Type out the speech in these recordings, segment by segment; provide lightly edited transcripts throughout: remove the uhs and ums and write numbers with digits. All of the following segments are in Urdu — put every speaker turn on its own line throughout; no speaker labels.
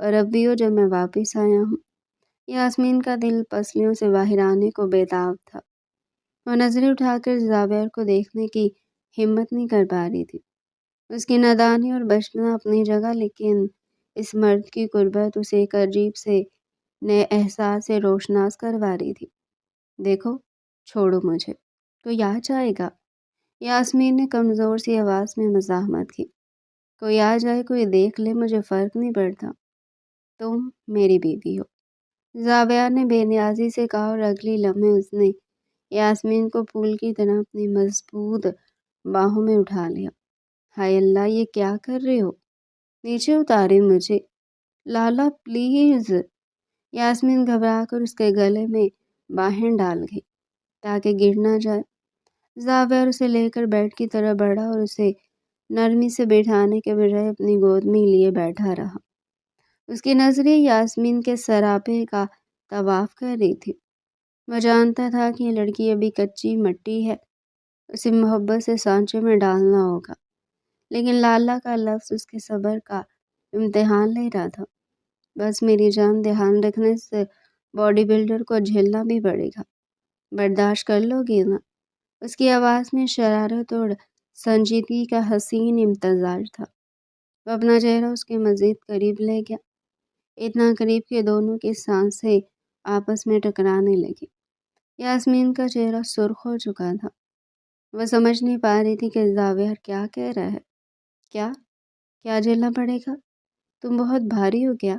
اور اب بھی ہو جب میں واپس آیا ہوں۔ یاسمین کا دل پسلیوں سے باہر آنے کو بیتاب تھا۔ وہ نظریں اٹھا کر زاویہ کو دیکھنے کی ہمت نہیں کر پا رہی تھی۔ اس کی نادانی اور بچپنا اپنی جگہ، لیکن اس مرد کی قربت اسے ایک عجیب سے نئے احساس سے روشناس کروا رہی تھی۔ دیکھو، چھوڑو مجھے، کوئی آ جائے گا۔ یاسمین نے کمزور سی آواز میں مزاحمت کی۔ کوئی آ جائے، کوئی دیکھ لے، مجھے فرق نہیں پڑتا۔ تم میری بیوی ہو، زاویہ نے بے نیازی سے کہا، اور اگلی لمحے اس نے یاسمین کو پھول کی طرح اپنی مضبوط باہوں میں اٹھا لیا۔ ہائے اللہ، یہ کیا کر رہے ہو؟ نیچے اتارے مجھے۔ لالا پلیز۔ یاسمین گھبرا کر اس کے گلے میں باہیں ڈال گئی تاکہ گر نہ جائے۔ زاویہ اسے لے کر بیڈ کی طرف بڑھا اور اسے نرمی سے بٹھانے کے بجائے اپنی گود میں لیے بیٹھا رہا۔ اس کی نظریں یاسمین کے سراپے کا طواف کر رہی تھی۔ وہ جانتا تھا کہ یہ لڑکی ابھی کچی مٹی ہے، اسے محبت سے سانچے میں ڈالنا ہوگا، لیکن لالا کا لفظ اس کے صبر کا امتحان لے رہا تھا۔ بس میری جان، دھیان رکھنے سے باڈی بلڈر کو جھیلنا بھی پڑے گا، برداشت کر لو گے نا؟ اس کی آواز میں شرارت اور سنجیدگی کا حسین امتزاج تھا۔ وہ اپنا چہرہ اس کے مزید قریب لے گیا، اتنا قریب کہ دونوں کی سانسیں آپس میں ٹکرانے لگی۔ یاسمین کا چہرہ سرخ ہو چکا تھا۔ وہ سمجھ نہیں پا رہی تھی کہ زاویہ کیا کہہ رہا ہے۔ کیا جھیلنا پڑے گا؟ تم بہت بھاری ہو کیا؟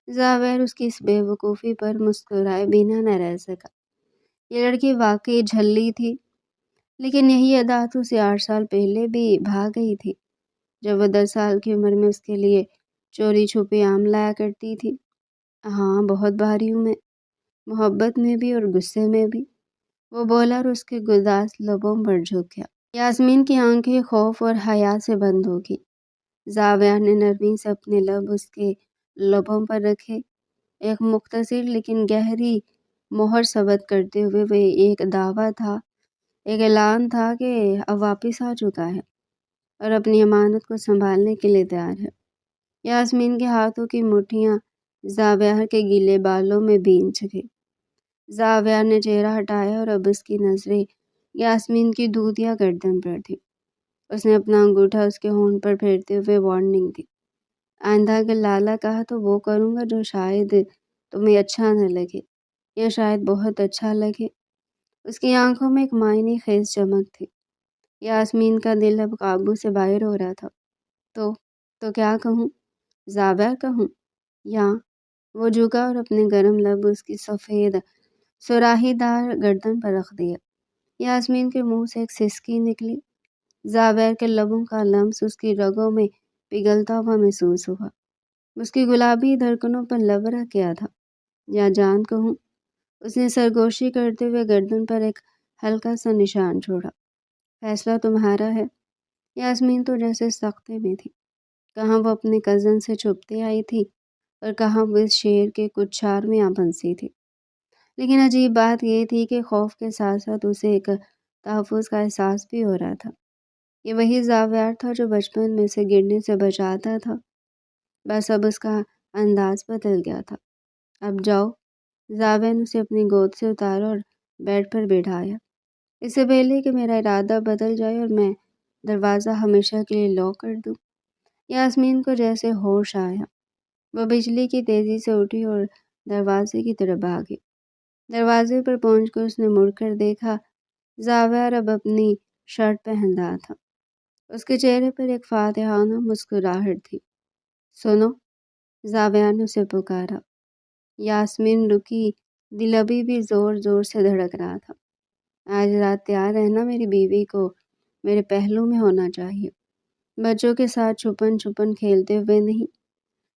زاویہ اس کی اس بے وقوفی پر مسکرائے بنا نہ رہ سکا۔ یہ لڑکی واقعی جھلی تھی، لیکن یہی ادا تو اسے 8 سال پہلے بھی بھا گئی تھی، جب وہ 10 سال کی عمر میں اس کے لیے چوری چھپے آم لایا کرتی تھی۔ ہاں، بہت بھاری ہوں میں، محبت میں بھی اور غصے میں بھی، وہ بولا اور اس کے گلداز لبوں پر جھک گیا۔ یاسمین کی آنکھیں خوف اور حیا سے بند ہو گئی۔ زاویہ نے نرمی سے اپنے لب اس کے لبوں پر رکھے، ایک مختصر لیکن گہری مہر ثبت کرتے ہوئے۔ وہ ایک دعویٰ تھا، ایک اعلان تھا کہ اب واپس آ چکا ہے اور اپنی امانت کو سنبھالنے کے لیے تیار ہے۔ یاسمین کے ہاتھوں کی مٹھیاں زاویہ کے گیلے بالوں میں بھیج گئی۔ زاویہ نے چہرہ ہٹایا اور اب اس کی نظریں یاسمین کی دودھیا گردن پر تھی۔ اس نے اپنا انگوٹھا اس کے ہونٹ پر پھیرتے ہوئے وارننگ دی۔ آئندہ اگر لالا کہا تو وہ کروں گا جو شاید تمہیں اچھا نہ لگے، یا شاید بہت اچھا لگے۔ اس کی آنکھوں میں ایک معنی خیز چمک تھی۔ یاسمین کا دل اب قابو سے باہر ہو رہا تھا۔ تو کیا کہوں؟ زاویہ کہوں؟ یا؟ وہ جھکا اور اپنے گرم لب اس کی سفید سراہی دار گردن پر رکھ دیا۔ یاسمین کے منہ سے ایک سسکی نکلی۔ زاویہ کے لبوں کا لمس اس کی رگوں میں پگھلتا ہوا محسوس ہوا۔ اس کی گلابی دھڑکنوں پر لب رکھ گیا تھا۔ یا جان کہوں؟ اس نے سرگوشی کرتے ہوئے گردن پر ایک ہلکا سا نشان چھوڑا۔ فیصلہ تمہارا ہے۔ یاسمین تو جیسے سختے میں تھی۔ کہاں وہ اپنے کزن سے چھپتے آئی تھی اور کہاں وہ اس شیر کے کچھ چار میں آ پھنسی تھی۔ لیکن عجیب بات یہ تھی کہ خوف کے ساتھ ساتھ اسے ایک تحفظ کا احساس بھی ہو رہا تھا۔ یہ وہی زاویہ تھا جو بچپن میں اسے گرنے سے بچاتا تھا، بس اب اس کا انداز بدل گیا تھا۔ اب جاؤ۔ زاویہ نے اسے اپنی گود سے اتارا اور بیڈ پر بٹھایا۔ اس سے پہلے کہ میرا ارادہ بدل جائے اور میں دروازہ ہمیشہ کے لیے لاک کر دوں۔ یاسمین کو جیسے ہوش آیا۔ وہ بجلی کی تیزی سے اٹھی اور دروازے کی طرف بھاگی۔ دروازے پر پہنچ کر اس نے مڑ کر دیکھا۔ زاویہ اب اپنی شرٹ پہن رہا تھا۔ اس کے چہرے پر ایک فاتحانہ مسکراہٹ تھی۔ سنو، زاویہ نے اسے پکارا۔ یاسمین رکی، دل ابھی بھی زور زور سے دھڑک رہا تھا۔ آج رات تیار رہنا، میری بیوی کو میرے پہلو میں ہونا چاہیے، بچوں کے ساتھ چھپن چھپن کھیلتے ہوئے نہیں۔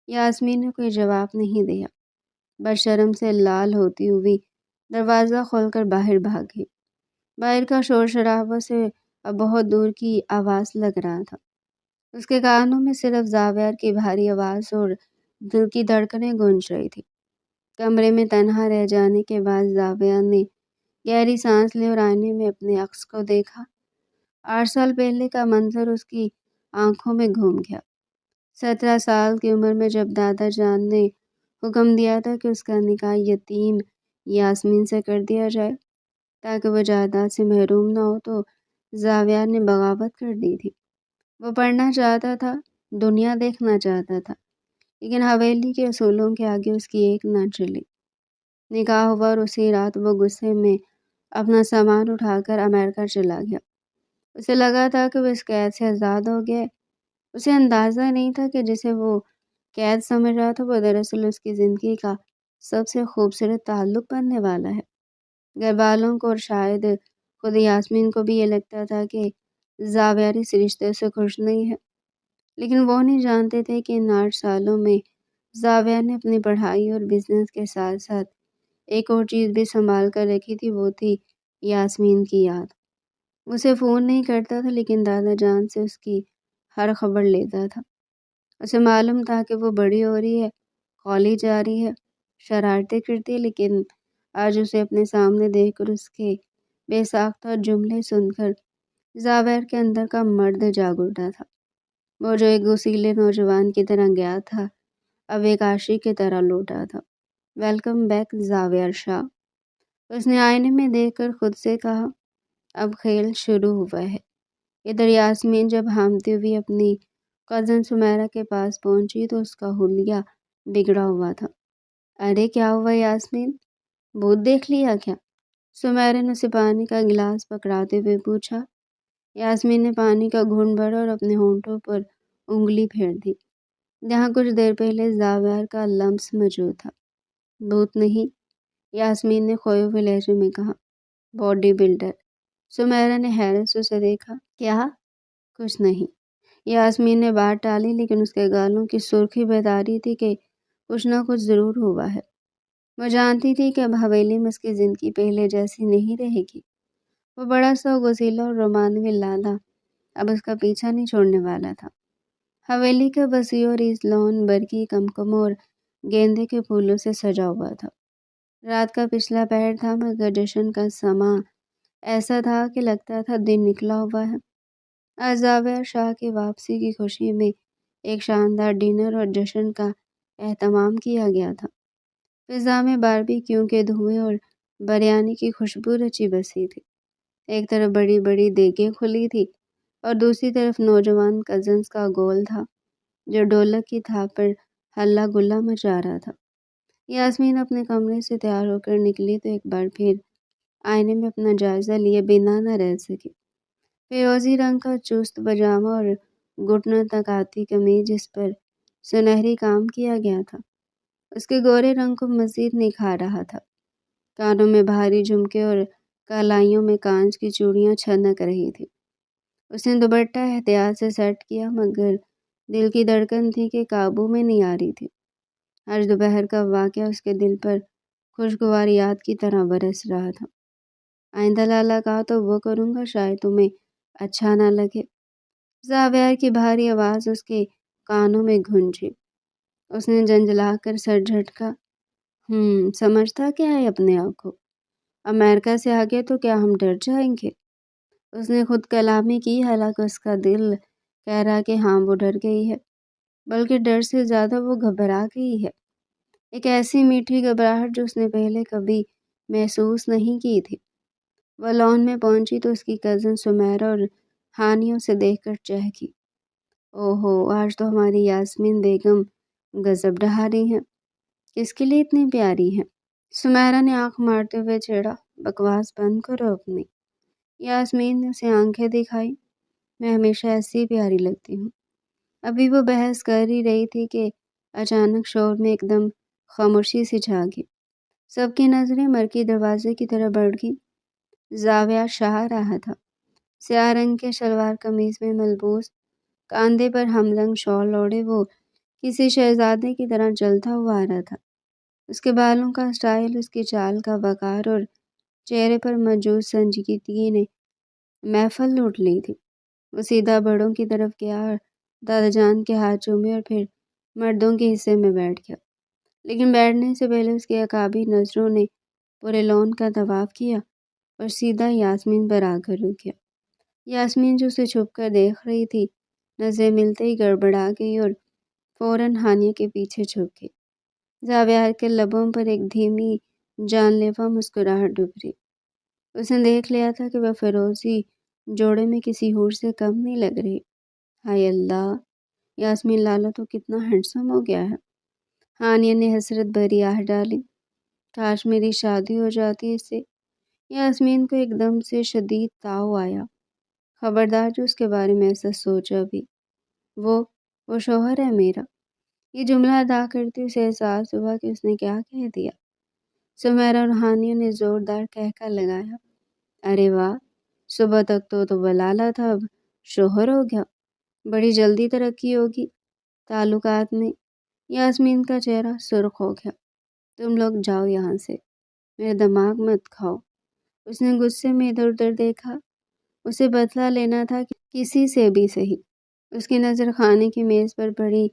یاسمین نے کوئی جواب نہیں دیا، بس شرم سے لال ہوتی ہوئی دروازہ کھول کر باہر بھاگ گئی۔ باہر کا شور شرابہ سے اب بہت دور کی آواز لگ رہا تھا۔ اس کے کانوں میں صرف زاویہ کی بھاری آواز اور دل کی دھڑکنیں گونج رہی تھی۔ کمرے میں تنہا رہ جانے کے بعد زاویہ نے گہری سانس لی اور آئینے میں اپنے عکس کو دیکھا۔ 8 سال پہلے کا منظر اس کی آنکھوں میں گھوم گیا۔ 17 سال کی عمر میں جب دادا جان نے حکم دیا تھا کہ اس کا نکاح یتیم یاسمین سے کر دیا جائے تاکہ وہ جائیداد سے محروم نہ ہو، تو زاویہ نے بغاوت کر دی تھی۔ وہ پڑھنا چاہتا تھا، دنیا دیکھنا چاہتا تھا، لیکن حویلی کے اصولوں کے آگے اس کی ایک نہ چلی۔ نکاح ہوا اور اسی رات وہ غصے میں اپنا سامان اٹھا کر امریکہ چلا گیا۔ اسے لگا تھا کہ وہ اس قید سے آزاد ہو گیا ہے۔ اسے اندازہ نہیں تھا کہ جسے وہ قید سمجھ رہا تھا وہ دراصل اس کی زندگی کا سب سے خوبصورت تعلق بننے والا ہے۔ گھر والوں کو اور شاید خود یاسمین کو بھی یہ لگتا تھا کہ زاویہ اس رشتے سے خوش نہیں ہے، لیکن وہ نہیں جانتے تھے کہ ان 8 سالوں میں زاویہ نے اپنی پڑھائی اور بزنس کے ساتھ ساتھ ایک اور چیز بھی سنبھال کر رکھی تھی، وہ تھی یاسمین کی یاد۔ اسے فون نہیں کرتا تھا لیکن دادا جان سے اس کی ہر خبر لیتا تھا۔ اسے معلوم تھا کہ وہ بڑی ہو رہی ہے، کالج جا رہی ہے، شرارتیں کرتی ہے، لیکن آج اسے اپنے سامنے دیکھ کر اس کے بے ساختہ جملے سن کر زاویہ کے اندر کا مرد جاگ اٹھا تھا۔ وہ جو ایک غسیلے نوجوان کی طرح گیا تھا اب ایک عاشق کی طرح لوٹا تھا۔ ویلکم بیک زاویہ شاہ، اس نے آئینے میں دیکھ کر خود سے کہا۔ اب کھیل شروع ہوا ہے۔ ادھر یاسمین جب ہامتی ہوئی اپنی کزن سمیرا کے پاس پہنچی تو اس کا حلیہ بگڑا ہوا تھا۔ ارے کیا ہوا یاسمین، بھوت دیکھ لیا کیا؟ سمیرا نے اسے پانی کا گلاس پکڑاتے ہوئے پوچھا۔ یاسمین نے پانی کا گھونٹ بھرا اور اپنے ہونٹوں پر انگلی پھیر دی جہاں کچھ دیر پہلے زاویہ کا لمس موجود تھا۔ بھوت نہیں، یاسمین نے کھوئے ہوئے لہجے میں کہا۔ باڈی بلڈر، سمیرا نے حیرت سے اسے دیکھا۔ کیا؟ کچھ نہیں، یاسمین نے بات ٹالی، لیکن اس کے گالوں کی سرخی بتا رہی تھی کہ کچھ نہ کچھ ضرور ہوا ہے۔ وہ جانتی تھی کہ اب حویلی میں اس کی زندگی پہلے جیسی نہیں رہے گی۔ وہ بڑا سا غسیلا اور رومانوی لالا اب اس کا پیچھا نہیں چھوڑنے والا تھا۔ حویلی کا وسیع اور اس لان برقی کمکم اور گیندے کے پھولوں سے سجا ہوا تھا۔ رات کا پچھلا پہر تھا مگر جشن کا سماں ایسا تھا کہ لگتا تھا دن نکلا ہوا ہے۔ آج زاویہ شاہ کی واپسی کی خوشی میں ایک شاندار ڈنر اور جشن کا اہتمام کیا گیا تھا۔ فضا میں باربیکیو کے دھوئیں اور بریانی کی خوشبو رچی بسی تھی۔ ایک طرف بڑی بڑی دیگیں کھلی تھی اور دوسری طرف نوجوان کزنز کا گول تھا جو ڈھولک کی تھاپ پر ہلا گلا مچا رہا تھا۔ یاسمین اپنے کمرے سے تیار ہو کر نکلی تو ایک بار پھر آئینے میں اپنا جائزہ لیے بنا نہ رہ سکی۔ فیروزی رنگ کا چست پاجامہ اور گھٹنوں تک آتی قمیض جس پر سنہری کام کیا گیا تھا اس کے گورے رنگ کو مزید نکھار رہا تھا۔ کانوں میں بھاری جھمکے اور کلائیوں میں کانچ کی چوڑیاں چھنک رہی تھی۔ اس نے دوپٹہ احتیاط سے سیٹ کیا مگر دل کی دھڑکن تھی کہ قابو میں نہیں آ رہی تھی۔ آج دوپہر کا واقعہ اس کے دل پر خوشگوار یاد کی طرح برس رہا تھا۔ آئندہ لالا کہا تو وہ کروں گا، شاید تمہیں اچھا نہ لگے۔ زاویہ کی بھاری آواز اس کے کانوں میں گونجی۔ اس نے جھنجھلا کر سر جھٹکا۔ سمجھتا کیا ہے اپنے آپ کو؟ امریکہ سے آگے تو کیا ہم ڈر جائیں گے؟ اس نے خود کلامی کی، حالانکہ اس کا دل کہہ رہا کہ ہاں وہ ڈر گئی ہے، بلکہ ڈر سے زیادہ وہ گھبرا گئی ہے۔ ایک ایسی میٹھی گھبراہٹ جو اس نے پہلے کبھی محسوس نہیں کی تھی۔ وہ لان میں پہنچی تو اس کی کزن سمیرا اور ہانیوں سے دیکھ کر چہکی۔ اوہو، آج تو ہماری یاسمین بیگم غضب ڈھا رہی ہیں۔ کس کے لیے اتنی پیاری ہیں؟ سمیرا نے آنکھ مارتے ہوئے چھیڑا۔ بکواس بند کرو اپنی۔ یاسمین نے اسے آنکھیں دکھائی۔ میں ہمیشہ ایسی پیاری لگتی ہوں۔ ابھی وہ بحث کر ہی رہی تھی کہ اچانک شور میں ایک دم خاموشی سی چھا گئی۔ سب کی نظریں مرکی دروازے کی طرف بڑھ گئی۔ زاویہ شاہ آ رہا تھا، سیاہ رنگ کے شلوار قمیض میں ملبوس، کاندھے پر ہم رنگ شال اوڑھے وہ کسی شہزادے کی طرح چلتا ہوا آ رہا تھا۔ اس کے بالوں کا سٹائل، اس کی چال کا وقار اور چہرے پر موجود سنجیدگی نے محفل لوٹ لی تھی۔ وہ سیدھا بڑوں کی طرف گیا اور دادا جان کے ہاتھ چومے اور پھر مردوں کے حصے میں بیٹھ گیا، لیکن بیٹھنے سے پہلے اس کی عقابی نظروں نے پورے لان کا طواف کیا اور سیدھا یاسمین پر آ کر رک گیا۔ یاسمین جو اسے چھپ کر دیکھ رہی تھی، نظریں ملتے ہی گڑبڑا گئی اور فوراً ہانیہ کے پیچھے چھپ گئی۔ زاویار کے لبوں پر ایک دھیمی جان لیوا مسکراہٹ ابھری۔ اس نے دیکھ لیا تھا کہ وہ فیروزی جوڑے میں کسی حور سے کم نہیں لگ رہی۔ ہائے اللہ، یاسمین لالا تو کتنا ہینڈسم ہو گیا ہے۔ ہانیہ نے حسرت بھری آہ ڈالی۔ کاش میری شادی ہو جاتی اس سے۔ یاسمین کو ایک دم سے شدید تاؤ آیا۔ خبردار جو اس کے بارے میں ایسا سوچا بھی۔ وہ شوہر ہے میرا۔ یہ جملہ ادا کرتے اسے احساس ہوا کہ اس نے کیا کہہ دیا۔ سمیرا اور ہانیہ نے زوردار کہکہ لگایا۔ ارے واہ، صبح تک تو بلالا تھا، اب شوہر ہو گیا۔ بڑی جلدی ترقی ہوگی تعلقات میں۔ یاسمین کا چہرہ سرخ ہو گیا۔ تم لوگ جاؤ یہاں سے، میرا دماغ مت کھاؤ۔ اس نے غصے میں ادھر ادھر دیکھا۔ اسے بدلہ لینا تھا کسی سے بھی صحیح۔ اس کی نظر کھانے کی میز پر پڑی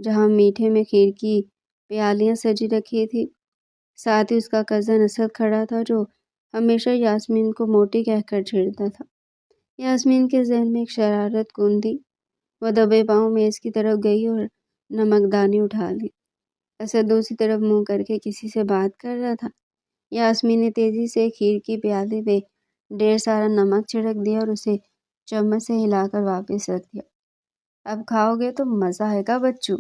جہاں میٹھے میں کھیر کی پیالیاں سجی رکھی تھی۔ ساتھ ہی اس کا کزن اسد کھڑا تھا جو ہمیشہ یاسمین کو موٹی کہہ کر چھیڑتا تھا۔ یاسمین کے ذہن میں ایک شرارت گوندی۔ وہ دبے پاؤں میز کی طرف گئی اور نمک دانی اٹھا لی۔ اسد دوسری طرف منہ کر کے کسی سے بات کر رہا تھا۔ یاسمین نے تیزی سے کھیر کی پیالے میں ڈھیر سارا نمک چھڑک دیا اور اسے چمچ سے ہلا کر واپس رکھ دیا۔ اب کھاؤ گے تو مزہ آئے گا بچو۔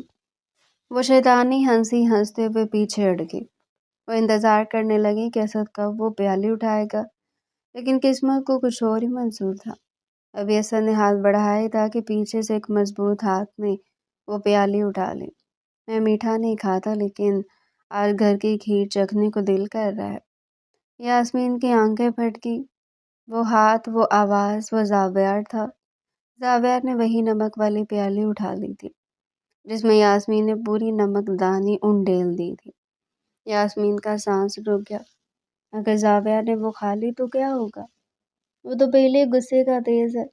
وہ شیطانی ہنسی ہنستے ہوئے پیچھے ہٹ گئی۔ وہ انتظار کرنے لگی کہ اسد کب وہ پیالی اٹھائے گا، لیکن قسمت کو کچھ اور ہی منظور تھا۔ ابھی اسد نے ہاتھ بڑھایا ہی تھا کہ پیچھے سے ایک مضبوط ہاتھ نے وہ پیالی اٹھا لی۔ میں میٹھا نہیں کھاتا، لیکن آج گھر کی کھیر چکھنے کو دل کر رہا ہے۔ یاسمین کی آنکھیں پھٹ گئی۔ وہ ہاتھ، وہ آواز، وہ زاویار تھا۔ زاویار نے وہی نمک والی پیالی اٹھا لی تھی جس میں یاسمین نے پوری نمک دانی انڈیل دی تھی۔ یاسمین کا سانس رک گیا۔ اگر زاویار نے وہ کھا لی تو کیا ہوگا؟ وہ تو پہلے غصے کا تیز ہے۔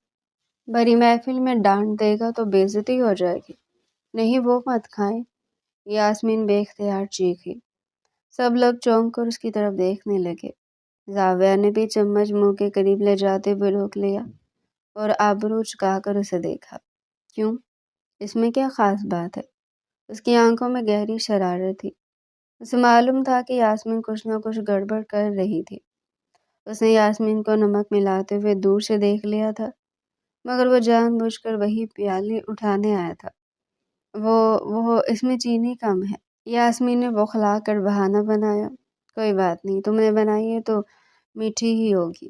بڑی محفل میں ڈانٹ دے گا تو بے عزتی ہو جائے گی۔ نہیں، وہ مت کھائیں۔ یاسمین بے اختیار چیخی۔ سب لوگ چونک کر اس کی طرف دیکھنے لگے۔ زاویار نے بھی چمچ منہ کے قریب لے جاتے ہوئے روک لیا اور آبرو چکا کر اسے دیکھا۔ کیوں؟ اس میں کیا خاص بات ہے؟ اس کی آنکھوں میں گہری شرارت تھی۔ اسے معلوم تھا کہ یاسمین کچھ نہ کچھ گڑبڑ کر رہی تھی۔ اس نے یاسمین کو نمک ملاتے ہوئے دور سے دیکھ لیا تھا، مگر وہ جان بوجھ کر وہی پیالی اٹھانے آیا تھا۔ وہ اس میں چینی کم ہے۔ یاسمین نے بوکھلا کر بہانہ بنایا۔ کوئی بات نہیں، تم نے بنائی ہے تو میٹھی ہی ہوگی۔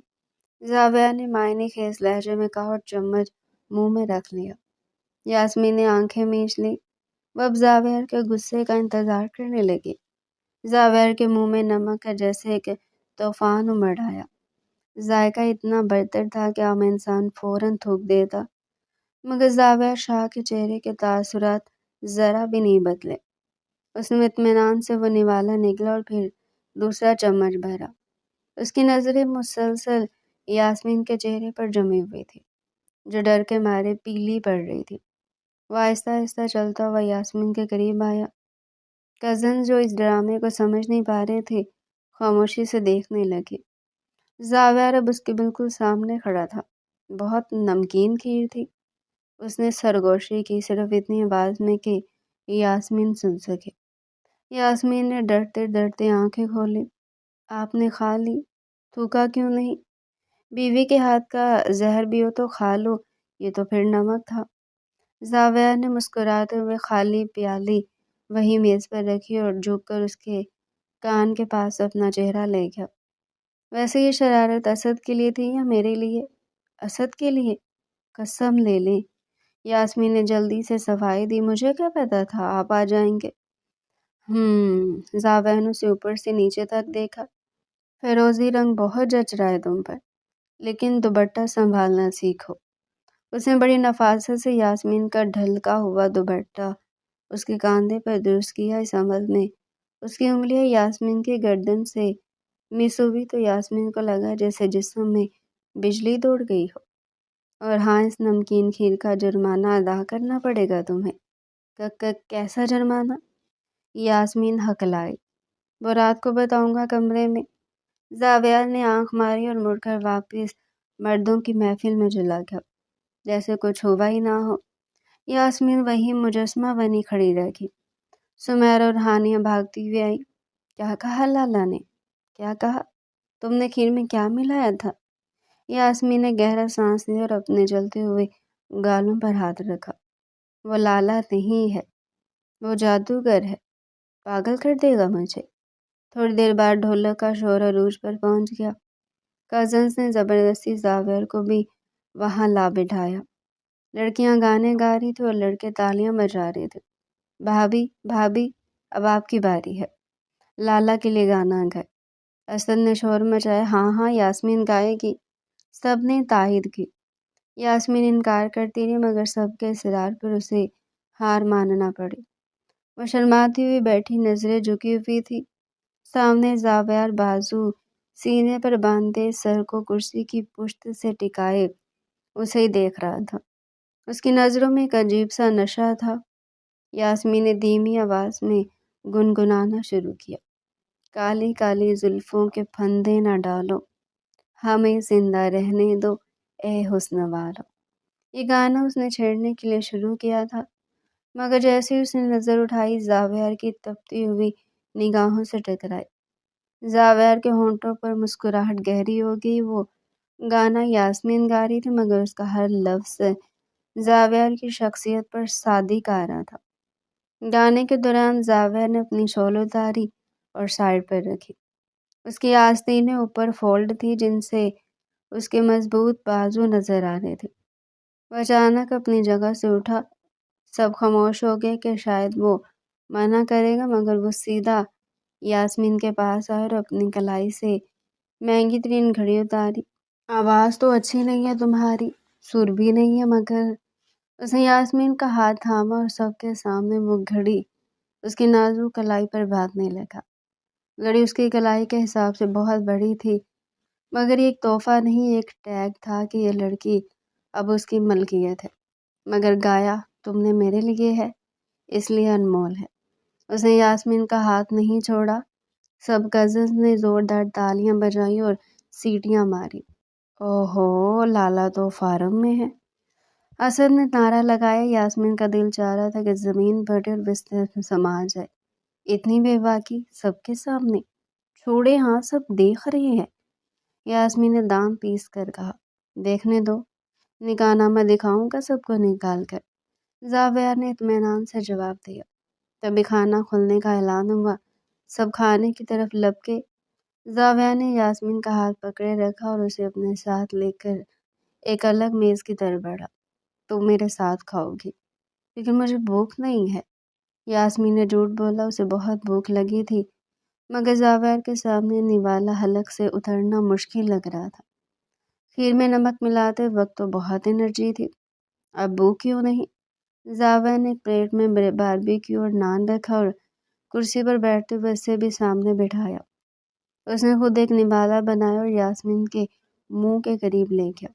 زاویہ نے معنی خیز لہجے میں کہا اور چمچ منہ میں رکھ لیا۔ یاسمین نے آنکھیں میچ لی۔ وہ اب زاویہ کے غصے کا انتظار کرنے لگی۔ زاویہ کے منہ میں نمک کا جیسے ایک طوفان امڑ آیا۔ ذائقہ اتنا برتر تھا کہ عام انسان فوراً تھوک دیتا، مگر زاویہ شاہ کے چہرے کے تاثرات ذرا بھی نہیں بدلے۔ اس نے اطمینان سے وہ نوالا نگلا اور پھر دوسرا چمچ بھرا۔ اس کی نظریں مسلسل یاسمین کے چہرے پر جمی ہوئی تھی جو ڈر کے مارے پیلی پڑ رہی تھی۔ وہ آہستہ آہستہ چلتا ہوا یاسمین کے قریب آیا۔ کزن جو اس ڈرامے کو سمجھ نہیں پا رہے تھے خاموشی سے دیکھنے لگے۔ زاویہ اب اس کے بالکل سامنے کھڑا تھا۔ بہت نمکین کھیر تھی۔ اس نے سرگوشی کی، صرف اتنی آواز میں کہ یاسمین سن سکے۔ یاسمین نے ڈرتے ڈرتے آنکھیں کھولی۔ آپ نے کھا لی؟ تھوکا کیوں نہیں؟ بیوی کے ہاتھ کا زہر بھی ہو تو کھا لو، یہ تو پھر نمک تھا۔ زاویہ نے مسکراتے ہوئے خالی پیالی وہی میز پر رکھی اور جھک کر اس کے کان کے پاس اپنا چہرہ لے گیا۔ ویسے یہ شرارت اسد کے لیے تھی یا میرے لیے؟ اسد کے لیے؟ قسم لے لیں۔ یاسمین نے جلدی سے صفائی دی۔ مجھے کیا پتا تھا آپ آ جائیں گے۔ زاویہ نے اسے اوپر سے نیچے تک دیکھا۔ فیروزی رنگ بہت جچ رہا ہے تم پر، لیکن دوپٹہ سنبھالنا سیکھو۔ اس نے بڑی نفاست سے یاسمین کا ڈھلکا ہوا دوپٹہ اس کے کاندھے پر درست کیا۔ اس عمل میں اس کی انگلیاں یاسمین کی گردن سے مس ہوئی تو یاسمین کو لگا جیسے جسم میں بجلی دوڑ گئی ہو۔ اور ہاں، اس نمکین کھیر کا جرمانہ ادا کرنا پڑے گا تمہیں۔ کیسا جرمانہ؟ یاسمین ہکلائی۔ وہ رات کو بتاؤں گا کمرے میں۔ زاویہ نے آنکھ ماری اور مڑ کر واپس مردوں کی محفل میں چلا گیا جیسے کچھ ہوا ہی نہ ہو۔ یاسمین وہی مجسمہ بنی کھڑی رہ گئی۔ سمیر اور ہانیہ بھاگتی ہوئی آئی۔ کیا کہا لالا نے؟ کیا کہا؟ تم نے کھیر میں کیا ملایا تھا؟ یاسمین نے گہرا سانس لیا اور اپنے جلتے ہوئے گالوں پر ہاتھ رکھا۔ وہ لالا نہیں ہے، وہ جادوگر ہے، پاگل کر دے گا مجھے۔ تھوڑی دیر بعد ڈھولک کا شور عروج پر پہنچ گیا۔ کزنس نے زبردستی زاویار کو بھی وہاں لا بٹھایا۔ لڑکیاں گانے گا رہی تھی اور لڑکے تالیاں بجا رہے تھے۔ بھابھی بھابھی اب آپ کی باری ہے، لالا کے لیے گانا گائے۔ اسد نے شور مچایا۔ ہاں ہاں یاسمین گائے گی۔ سب نے تائید کی۔ یاسمین انکار کرتی رہی مگر سب کے اصرار پر اسے ہار ماننا پڑی۔ وہ شرماتی ہوئی بیٹھی، نظریں جھکی ہوئی تھی۔ سامنے زاویار بازو سینے پر باندھے، سر کو کرسی کی پشت سے ٹکائے اسے ہی دیکھ رہا تھا۔ اس کی نظروں میں ایک عجیب سا نشہ تھا۔ یاسمین نے دھیمی آواز میں گنگنانا شروع کیا۔ کالی کالی زلفوں کے پھندے نہ ڈالو، ہمیں زندہ رہنے دو اے حسن والو۔ یہ گانا اس نے چھیڑنے کے لیے شروع کیا تھا مگر جیسے ہی اس نے نظر اٹھائی زاویار کی تپتی ہوئی نگاہوں سے ٹکرائی۔ زاویار کے ہونٹوں پر مسکراہٹ گہری ہو گئی۔ وہ گانا یاسمین گا رہی تھی مگر اس کا ہر لفظ زاویار کی شخصیت پر صادق آ رہا تھا۔ گانے کے دوران زاویار نے اپنی شال اتاری اور سائڈ پر رکھی۔ اس کی آستینیں اوپر فولڈ تھی جن سے اس کے مضبوط بازو نظر آ رہے تھے۔ وہ اچانک اپنی جگہ سے اٹھا۔ سب خاموش ہو گئے کہ شاید وہ منع کرے گا مگر وہ سیدھا یاسمین کے پاس آیا اور اپنی کلائی سے مہنگی ترین گھڑی اتاری۔ آواز تو اچھی نہیں ہے تمہاری، سر بھی نہیں ہے مگر… اس نے یاسمین کا ہاتھ تھاما اور سب کے سامنے وہ گھڑی اس کی نازک کلائی پر باندھنے لگا۔ گھڑی اس کی کلائی کے حساب سے بہت بڑی تھی مگر یہ ایک تحفہ نہیں، ایک ٹیگ تھا کہ یہ لڑکی اب اس کی ملکیت ہے۔ مگر گایا تم نے میرے لیے ہے، اس لیے انمول ہے۔ اس نے یاسمین کا ہاتھ نہیں چھوڑا۔ سب کزنز نے زوردار تالیاں بجائیں اور سیٹیاں ماری۔ اوہو لالا تو فارم میں ہے، اسد نے نعرہ لگایا۔ یاسمین کا دل چاہ رہا تھا کہ زمین پھٹے اور بستر میں سما جائے۔ اتنی بے باکی سب کے سامنے، چھوڑے ہاں سب دیکھ رہے ہیں۔ یاسمین نے دانت پیس کر کہا، دیکھنے دو، نکاح نامہ دکھاؤں گا سب کو نکال کر۔ زاویار نے اطمینان سے جواب دیا۔ تبھی کھانا کھلنے کا اعلان ہوا۔ سب کھانے کی طرف لپکے۔ زاویار نے یاسمین کا ہاتھ پکڑے رکھا اور اسے اپنے ساتھ لے کر ایک الگ میز کی طرف بڑھا۔ تم میرے ساتھ کھاؤ گی لیکن مجھے بھوک نہیں ہے۔ یاسمین نے جھوٹ بولا، اسے بہت بھوک لگی تھی مگر زاویار کے سامنے نوالا حلق سے اترنا مشکل لگ رہا تھا۔ کھیر میں نمک ملاتے وقت تو بہت انرجی تھی، اب بھوک کیوں نہیں؟ زاویار نے ایک پلیٹ میں باربیکیو اور نان رکھا اور کرسی پر بیٹھتے ہوئے اسے بھی سامنے بٹھایا۔ اس نے خود ایک نوالا بنایا اور یاسمین کے منہ کے قریب لے گیا۔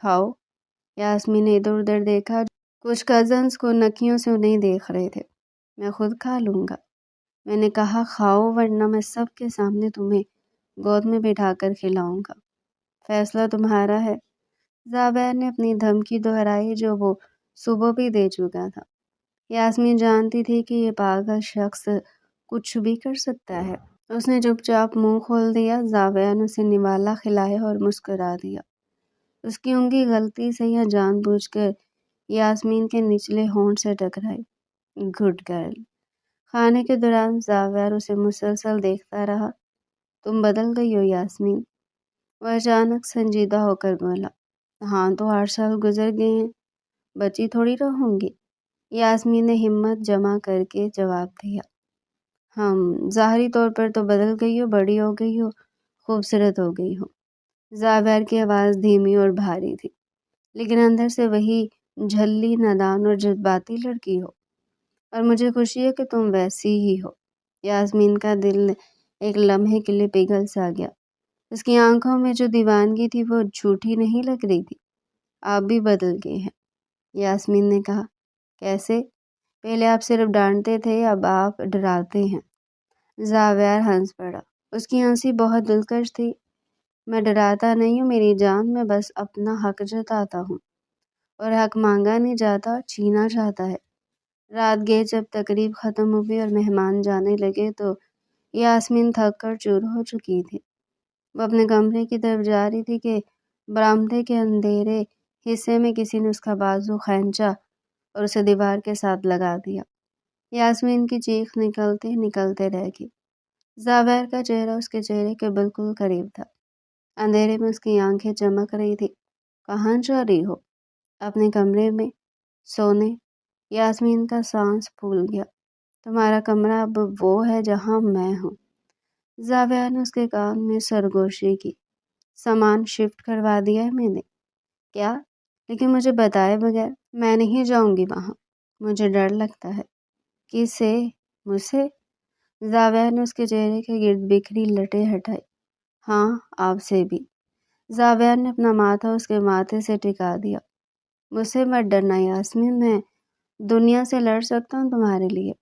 کھاؤ۔ یاسمین نے ادھر ادھر دیکھا، کچھ کزنز کو نکیوں سے نہیں دیکھ رہے تھے۔ میں خود کھا لوں گا، میں نے کہا کھاؤ ورنہ میں سب کے سامنے تمہیں گود میں بٹھا کر کھلاؤں گا، فیصلہ تمہارا ہے۔ زاویار نے اپنی دھمکی دہرائی جو وہ صبح بھی دے چکا تھا۔ یاسمین جانتی تھی کہ یہ پاگل شخص کچھ بھی کر سکتا ہے۔ اس نے چپ چاپ منہ کھول دیا۔ زاویار نے اسے نوالا کھلایا اور مسکرا دیا۔ اس کی انگلی غلطی سے یا جان بوجھ کر یاسمین کے نچلے ہونٹ سے ٹکرائی۔ Good girl. کھانے کے دوران زاویار اسے مسلسل دیکھتا رہا۔ تم بدل گئی ہو یاسمین۔ وہ اچانک سنجیدہ ہو کر بولا۔ ہاں تو 8 سال گزر گئے ہیں، بچی تھوڑی رہوں گی۔ یاسمین نے ہمت جمع کر کے جواب دیا۔ ظاہری طور پر تو بدل گئی ہو، بڑی ہو گئی ہو، خوبصورت ہو گئی ہو۔ زاویار کی آواز دھیمی اور بھاری تھی لیکن اندر سے وہی جھلی، نادان اور جذباتی لڑکی ہو، اور مجھے خوشی ہے کہ تم ویسی ہی ہو۔ یاسمین کا دل ایک لمحے کے لیے پگھل سا گیا۔ اس کی آنکھوں میں جو دیوانگی تھی وہ جھوٹی نہیں لگ رہی تھی۔ آپ بھی بدل گئے ہیں، یاسمین نے کہا۔ کیسے؟ پہلے آپ صرف ڈانٹتے تھے، اب آپ ڈراتے ہیں۔ زاویار ہنس پڑا۔ اس کی ہنسی بہت دلکش تھی۔ میں ڈراتا نہیں ہوں میری جان، میں بس اپنا حق جتاتا ہوں۔ اور حق مانگا نہیں جاتا، چھینا جاتا ہے۔ رات گئے جب تقریب ختم ہوئی اور مہمان جانے لگے تو یاسمین تھک کر چور ہو چکی تھی۔ وہ اپنے کمرے کی طرف جا رہی تھی کہ برآمدے کے اندھیرے حصے میں کسی نے اس کا بازو کھینچا اور اسے دیوار کے ساتھ لگا دیا۔ یاسمین کی چیخ نکلتے نکلتے رہ گئی۔ زابیر کا چہرہ اس کے چہرے کے بالکل قریب تھا۔ اندھیرے میں اس کی آنکھیں چمک رہی تھی۔ کہاں جا رہی ہو؟ اپنے کمرے میں سونے۔ یاسمین کا سانس پھول گیا۔ تمہارا کمرہ اب وہ ہے جہاں میں ہوں۔ زاویہ نے اس کے کان میں سرگوشی کی۔ سامان شفٹ کروا دیا ہے میں نے۔ کیا؟ لیکن مجھے بتائے بغیر میں نہیں جاؤں گی وہاں۔ مجھے ڈر لگتا ہے۔ کس سے؟ مجھ سے؟ زاویہ نے اس کے چہرے کے گرد بکھری لٹیں ہٹائی۔ ہاں، آپ سے بھی۔ زاویہ نے اپنا ماتھا اس کے ماتھے سے ٹکا دیا۔ مجھ سے مت ڈرنا یاسمین، میں دنیا سے لڑ سکتا ہوں تمہارے لیے۔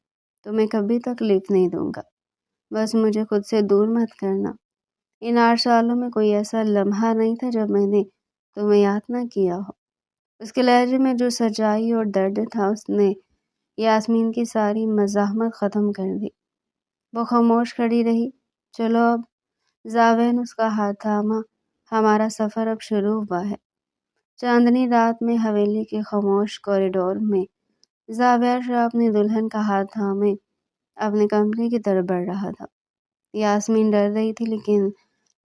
تمہیں کبھی تکلیف نہیں دوں گا۔ بس مجھے خود سے دور مت کرنا۔ ان 8 سالوں میں کوئی ایسا لمحہ نہیں تھا جب میں نے تمہیں یاد نہ کیا ہو۔ اس کے لہجے میں جو سچائی اور درد تھا اس نے یاسمین کی ساری مزاحمت ختم کر دی۔ وہ خاموش کھڑی رہی۔ چلو اب۔ زاویہ نے اس کا ہاتھ تھاما۔ ہمارا سفر اب شروع ہوا ہے۔ چاندنی رات میں حویلی کے خاموش کوریڈور میں زاویہ شاہ اپنی دلہن کا ہاتھ تھامے اپنے کمرے کی طرف بڑھ رہا تھا۔ یاسمین ڈر رہی تھی لیکن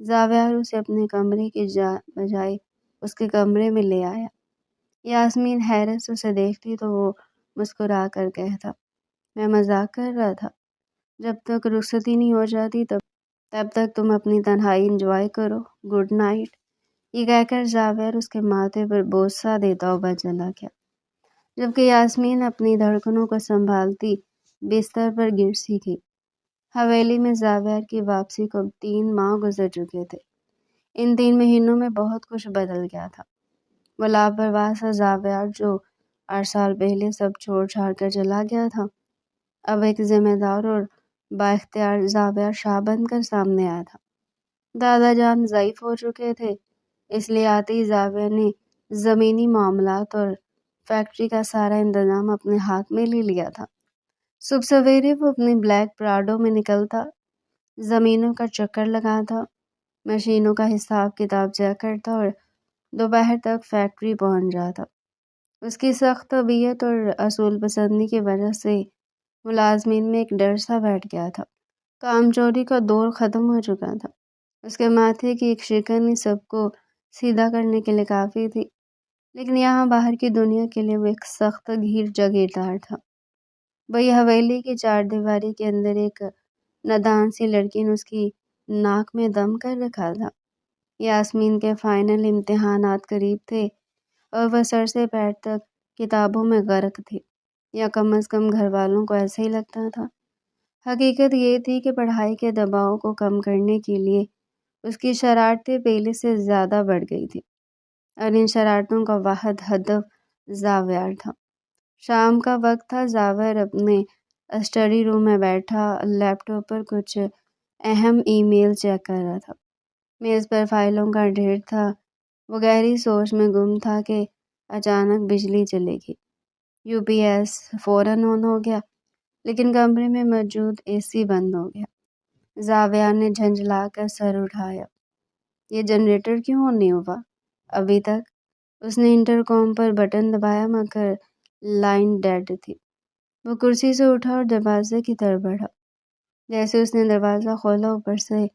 زاویہ اسے اپنے کمرے کی بجائے اس کے کمرے میں لے آیا۔ یاسمین حیرت سے اسے دیکھتی تو وہ مسکرا کر کہتا، میں مذاق کر رہا تھا۔ جب تک رخصتی نہیں ہو جاتی تب تک تم اپنی تنہائی انجوائے کرو۔ Good night. یہ کہہ کر زاویہ اس کے ماتھے پر بوسہ دیتا ہوا چلا گیا، جبکہ یاسمین اپنی دھڑکنوں کو سنبھالتی بستر پر گر سی گئی۔ حویلی میں زاویہ کی واپسی کو 3 ماہ گزر چکے تھے۔ ان 3 مہینوں میں بہت کچھ بدل گیا تھا۔ وہ لاپرواہ سا زاویہ جو 8 سال پہلے سب چھوڑ چھاڑ کر چلا گیا تھا، اب ایک ذمہ دار اور بااختیار زاویہ شاہ بن کر سامنے آیا تھا۔ دادا جان ضعیف ہو چکے تھے، اس لیے آتے ہی زاویہ نے زمینی معاملات اور فیکٹری کا سارا انتظام اپنے ہاتھ میں لے لیا تھا۔ صبح سویرے وہ اپنی بلیک پراڈو میں نکلتا، زمینوں کا چکر لگاتا، مشینوں کا حساب کتاب چیک کرتا اور دوپہر تک فیکٹری پہنچ جاتا۔ اس کی سخت طبیعت اور اصول پسندی کی وجہ سے ملازمین میں ایک ڈر سا بیٹھ گیا تھا۔ کام چوری کا دور ختم ہو چکا تھا۔ اس کے ماتھے کی ایک شکن ہی سب کو سیدھا کرنے کے لیے کافی تھی، لیکن یہاں باہر کی دنیا کے لیے وہ ایک سخت جاگیردار تھا۔ وہی حویلی کی 4 دیواری کے اندر ایک نادان سی لڑکی نے اس کی ناک میں دم کر رکھا تھا۔ یاسمین کے فائنل امتحانات قریب تھے اور وہ سر سے پیر تک کتابوں میں غرق تھی، یا کم از کم گھر والوں کو ایسا ہی لگتا تھا۔ حقیقت یہ تھی کہ پڑھائی کے دباؤ کو کم کرنے کے لیے اس کی شرارتیں پہلے سے زیادہ بڑھ گئی تھی، اور ان شرارتوں کا واحد ہدف زاویہ تھا۔ شام کا وقت تھا۔ زاویہ اپنے اسٹڈی روم میں بیٹھا لیپ ٹاپ پر کچھ اہم ای میل چیک کر رہا تھا۔ میز پر فائلوں کا ڈھیر تھا۔ وہ گہری سوچ میں گم تھا کہ اچانک بجلی چلی گئی۔ یو پی ایس فوراً آن ہو گیا، لیکن کمرے میں موجود اے سی بند ہو گیا۔ زاویہ نے جھنجھلا کر سر اٹھایا۔ یہ جنریٹر کیوں آن نہیں ہوا ابھی تک؟ اس نے انٹرکام پر بٹن دبایا مگر لائن ڈیڈ تھی۔ وہ کرسی سے اٹھا اور دروازے کی طرف بڑھا۔ جیسے اس نے دروازہ کھولا، اوپر سے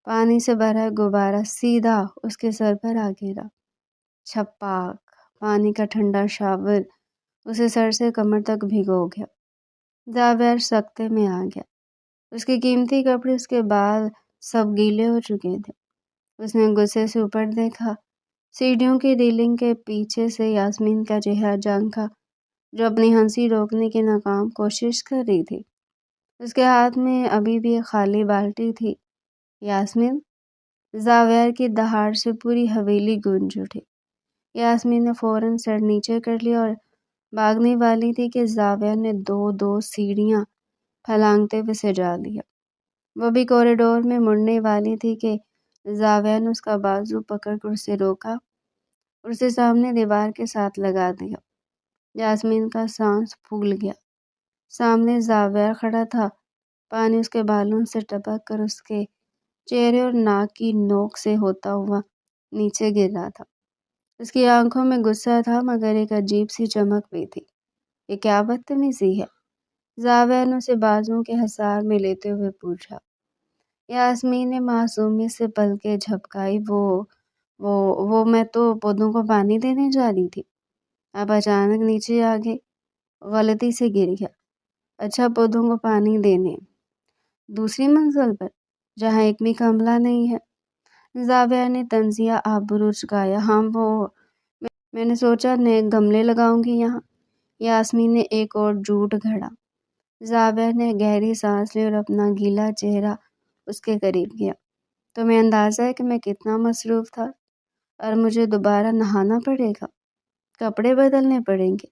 پانی سے بھرا غبارہ سیدھا اس کے سر پر آ گرا۔ چھپاک! پانی کا ٹھنڈا شاور اسے سر سے کمر تک بھگو گیا۔ زاویہ سکتے میں آ گیا۔ اس کے قیمتی کپڑے، اس کے بال سب گیلے ہو چکے تھے۔ اس نے غصے سے اوپر دیکھا۔ سیڑھیوں کی ریلنگ کے پیچھے سے یاسمین کا چہرہ جھانکا، جو اپنی ہنسی روکنے کی ناکام کوشش کر رہی تھی۔ اس کے ہاتھ میں ابھی بھی ایک خالی بالٹی تھی۔ یاسمین! زاویہ کی دہاڑ سے پوری حویلی گونج اٹھی۔ یاسمین نے فوراً سر نیچے کر لیا اور بھاگنے والی تھی کہ زاویہ نے 2 سیڑھیاں پھلانگتے ہوئے سجا دیا۔ وہ بھی کوریڈور میں مڑنے والی تھی کہ زاویہ نے اس کا بازو پکڑ کر اسے روکا۔ اور اسے سامنے دیوار کے ساتھ لگا دیا۔ یاسمین کا سانس پھول گیا۔ سامنے زاویہ کھڑا تھا، پانی اس کے بالوں سے ٹپک کر اس کے چہرے اور ناک کی نوک سے ہوتا ہوا نیچے گر رہا تھا۔ اس کی آنکھوں میں غصہ تھا مگر ایک عجیب سی چمک بھی تھی۔ یہ کیا بدتمیزی ہے؟ زاویہ نے اسے بازوؤں کے حصار میں لیتے ہوئے پوچھا۔ یاسمین نے معصومیت سے پلکیں جھپکائی۔ وہ میں تو پودوں کو پانی دینے جا رہی تھی۔ آپ اچانک نیچے آ گئے، غلطی سے گر گیا۔ اچھا، پودوں کو پانی دینے دوسری منزل پر جہاں ایک بھی کملہ نہیں ہے؟ زاویہ نے طنزیہ آبرو چکایا۔ ہاں، وہ میں نے سوچا نئے گملے لگاؤں گی یہاں۔ یاسمین نے ایک اور جھوٹ گھڑا۔ زاویہ نے گہری سانس لی اور اپنا گیلا چہرہ اس کے قریب کیا۔ تمہیں اندازہ ہے کہ میں کتنا مصروف تھا اور مجھے دوبارہ نہانا پڑے گا، کپڑے بدلنے پڑیں گے۔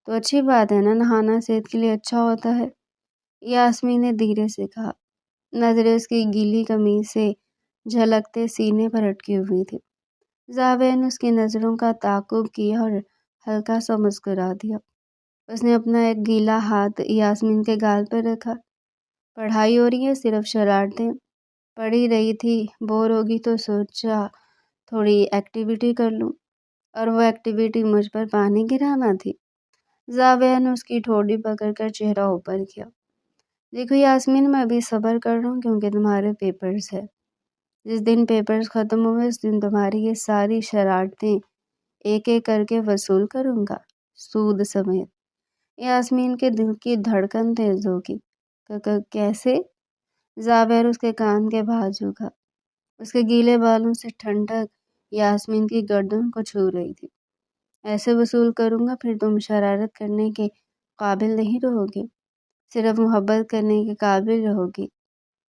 تو اچھی بات ہے نا، نہانا صحت کے لیے اچھا ہوتا ہے، یاسمین نے دھیرے سے کہا۔ نظریں اس کی گیلی قمیض سے جھلکتے سینے پر اٹکی ہوئی تھی۔ زاویہ نے اس کی نظروں کا تعاقب کیا اور ہلکا سا مسکرا دیا۔ اس نے اپنا ایک گیلا ہاتھ یاسمین کے گال پر رکھا۔ پڑھائی ہو رہی ہے، صرف شرارتیں؟ پڑھ ہی رہی تھی، بور ہوگی تو سوچا تھوڑی ایکٹیویٹی کر لوں، اور وہ ایکٹیویٹی مجھ پر پانی گرانا تھی۔ زاویہ نے اس کی ٹھوڑی پکڑ کر چہرہ اوپر کیا۔ دیکھو یاسمین، میں ابھی صبر کر رہا ہوں کیونکہ تمہارے پیپرز ہے۔ جس دن پیپرز ختم ہوئے اس دن تمہاری یہ ساری شرارتیں ایک ایک کر کے وصول کروں گا، سود سمیت۔ یاسمین کے دل کی دھڑکن تیز ہوگی۔ کیسے؟ زاویہ اس کے کان کے پاس جھکا۔ اس کے گیلے بالوں سے ٹھنڈک یاسمین کی گردن کو چھو رہی تھی۔ ایسے وصول کروں گا پھر تم شرارت کرنے کے قابل نہیں رہو گے، صرف محبت کرنے کے قابل رہو گی۔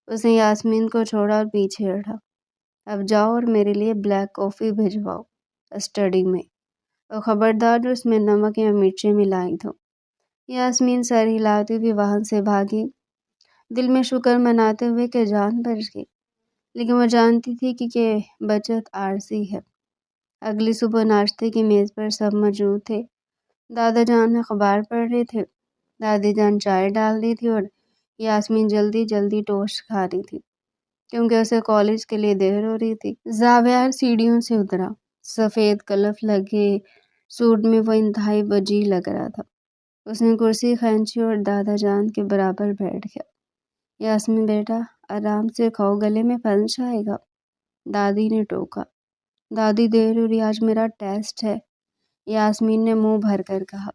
اس نے یاسمین کو چھوڑا اور پیچھے ہٹا۔ اب جاؤ اور میرے لیے بلیک کافی بھجواؤ اسٹڈی میں، اور خبردار جو اس میں نمک یا مرچیں ملائی تو۔ یاسمین سر ہلاتی ہوئی وہاں سے بھاگی، دل میں شکر مناتے ہوئے کہ جان بچ گئی، لیکن وہ جانتی تھی کہ یہ بچت عارضی ہے۔ اگلی صبح ناشتے کی میز پر سب موجود تھے۔ دادا جان اخبار پڑھ رہے تھے، دادی جان چائے ڈال رہی تھی اور یاسمین جلدی جلدی ٹوسٹ کھا رہی تھی کیونکہ اسے کالج کے لیے دیر ہو رہی تھی۔ زاویہ سیڑھیوں سے اترا۔ سفید کلف لگے سوٹ میں وہ انتہائی وجیح لگ رہا تھا۔ اس نے کرسی کھینچی اور دادا جان کے برابر بیٹھ گیا۔ یاسمین بیٹا، آرام سے کھاؤ، گلے میں پھنس جائے گا، دادی نے ٹوکا۔ دادی دیر ہو رہی، آج میرا ٹیسٹ ہے، یاسمین نے منہ بھر کر کہا۔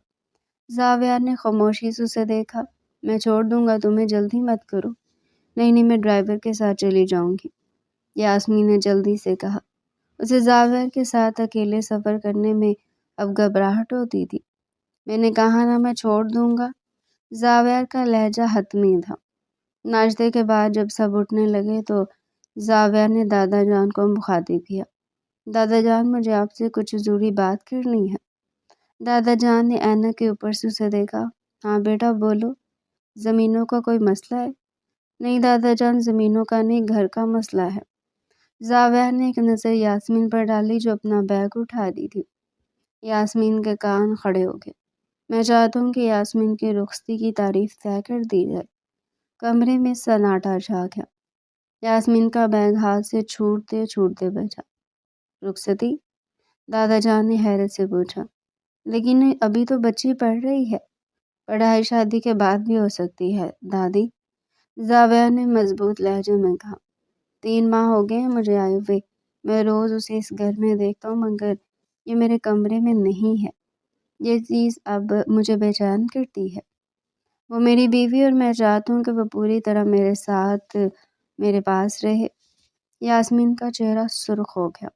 زاویہ نے خاموشی سے اسے دیکھا۔ میں چھوڑ دوں گا تمہیں، جلدی مت کرو۔ نہیں، میں ڈرائیور کے ساتھ چلی جاؤں گی، یاسمین نے جلدی سے کہا۔ اسے زاویہ کے ساتھ اکیلے سفر کرنے میں اب گھبراہٹ ہوتی تھی۔ میں نے کہا نا میں چھوڑ دوں گا۔ زاویہ کا لہجہ حتمی تھا۔ ناشتے کے بعد جب سب اٹھنے لگے تو زاویہ نے دادا جان کو مخاطب کیا۔ دادا جان، مجھے آپ سے کچھ ضروری بات کرنی ہے۔ دادا جان نے اینک کے اوپر سے اسے دیکھا۔ ہاں بیٹا بولو، زمینوں کا کوئی مسئلہ ہے؟ نہیں دادا جان، زمینوں کا نہیں، گھر کا مسئلہ ہے۔ زاویہ نے ایک نظر یاسمین پر ڈالی جو اپنا بیگ اٹھا رہی تھی۔ یاسمین کے کان کھڑے ہو گئے۔ میں چاہتا ہوں کہ یاسمین کی رخصتی کی تاریخ طے کر دی جائے۔ کمرے میں سناٹا چھا گیا۔ یاسمین کا بیگ ہاتھ سے چھوٹتے چھوٹتے بچا۔ رخصتی؟ دادا جان نے حیرت سے پوچھا۔ لیکن ابھی تو بچی پڑھ رہی ہے۔ پڑھائی شادی کے بعد بھی ہو سکتی ہے دادی، زاویہ نے مضبوط لہجے میں کہا۔ 3 ماہ ہو گئے ہیں مجھے آئے ہوئے، میں روز اسے اس گھر میں دیکھتا ہوں مگر یہ میرے کمرے میں نہیں ہے۔ یہ چیز اب مجھے بے چین کرتی ہے۔ وہ میری بیوی اور میں چاہتا ہوں کہ وہ پوری طرح میرے ساتھ میرے پاس رہے۔ یاسمین کا چہرہ سرخ ہو گیا۔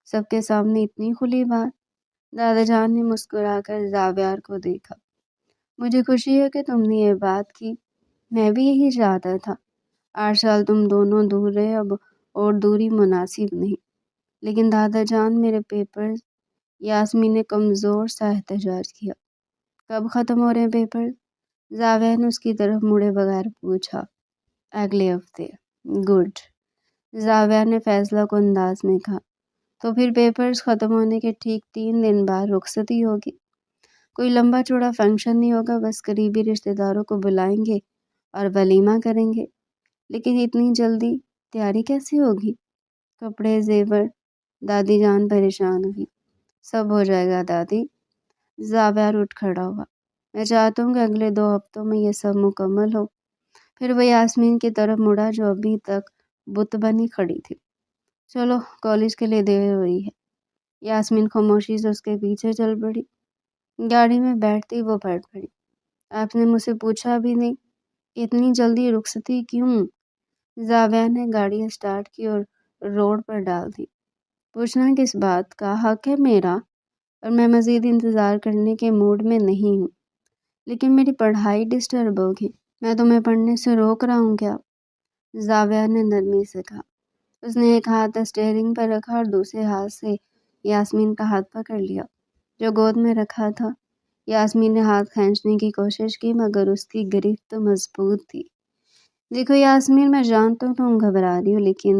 سب کے سامنے اتنی کھلی بات؟ دادا جان نے مسکرا کر زاویہ کو دیکھا۔ مجھے خوشی ہے کہ تم نے یہ بات کی، میں بھی یہی چاہتا تھا۔ 8 سال تم دونوں دور رہے، اب اور دوری مناسب نہیں۔ لیکن دادا جان میرے پیپرز، یاسمین نے کمزور سا احتجاج کیا۔ کب ختم ہو رہے ہیں پیپر؟ زاویہ نے اس کی طرف مڑے بغیر پوچھا۔ اگلے ہفتے۔ گڈ، زاویہ نے فیصلہ کن انداز میں کہا۔ تو پھر پیپرز ختم ہونے کے ٹھیک 3 دن بعد رخصتی ہوگی۔ کوئی لمبا چوڑا فنکشن نہیں ہوگا، بس قریبی رشتہ داروں کو بلائیں گے اور ولیمہ کریں گے۔ لیکن اتنی جلدی تیاری کیسے ہوگی؟ کپڑے، زیور۔ دادی جان پریشان ہوئی۔ سب ہو جائے گا دادی۔ زاویار اٹھ کھڑا ہوا۔ میں چاہتا ہوں کہ اگلے 2 ہفتوں میں یہ سب مکمل ہو۔ پھر وہ یاسمین کی طرف مڑا جو ابھی تک بت بنی کھڑی تھی۔ چلو کالج کے لیے دیر ہو رہی ہے۔ یاسمین خاموشی سے اس کے پیچھے چل پڑی۔ گاڑی میں بیٹھتی وہ بیٹھ پڑی۔ آپ نے مجھ سے پوچھا بھی نہیں، اتنی جلدی رخصتی کیوں؟ زاویہ نے گاڑی اسٹارٹ کی اور روڈ پر ڈال دی۔ پوچھنا کس بات کا؟ حق ہے میرا، اور میں مزید انتظار کرنے کے موڈ میں نہیں ہوں۔ لیکن میری پڑھائی ڈسٹرب ہوگی۔ میں تمہیں پڑھنے سے روک رہا ہوں کیا؟ زاویہ نے نرمی سے کہا۔ اس نے ایک ہاتھ اسٹیئرنگ پر رکھا اور دوسرے ہاتھ سے یاسمین کا ہاتھ پکڑ لیا جو گود میں رکھا تھا۔ یاسمین نے ہاتھ کھینچنے کی کوشش کی مگر اس کی گرفت مضبوط تھی۔ دیکھو یاسمین، میں جانتا ہوں تم گھبرا رہی ہو، لیکن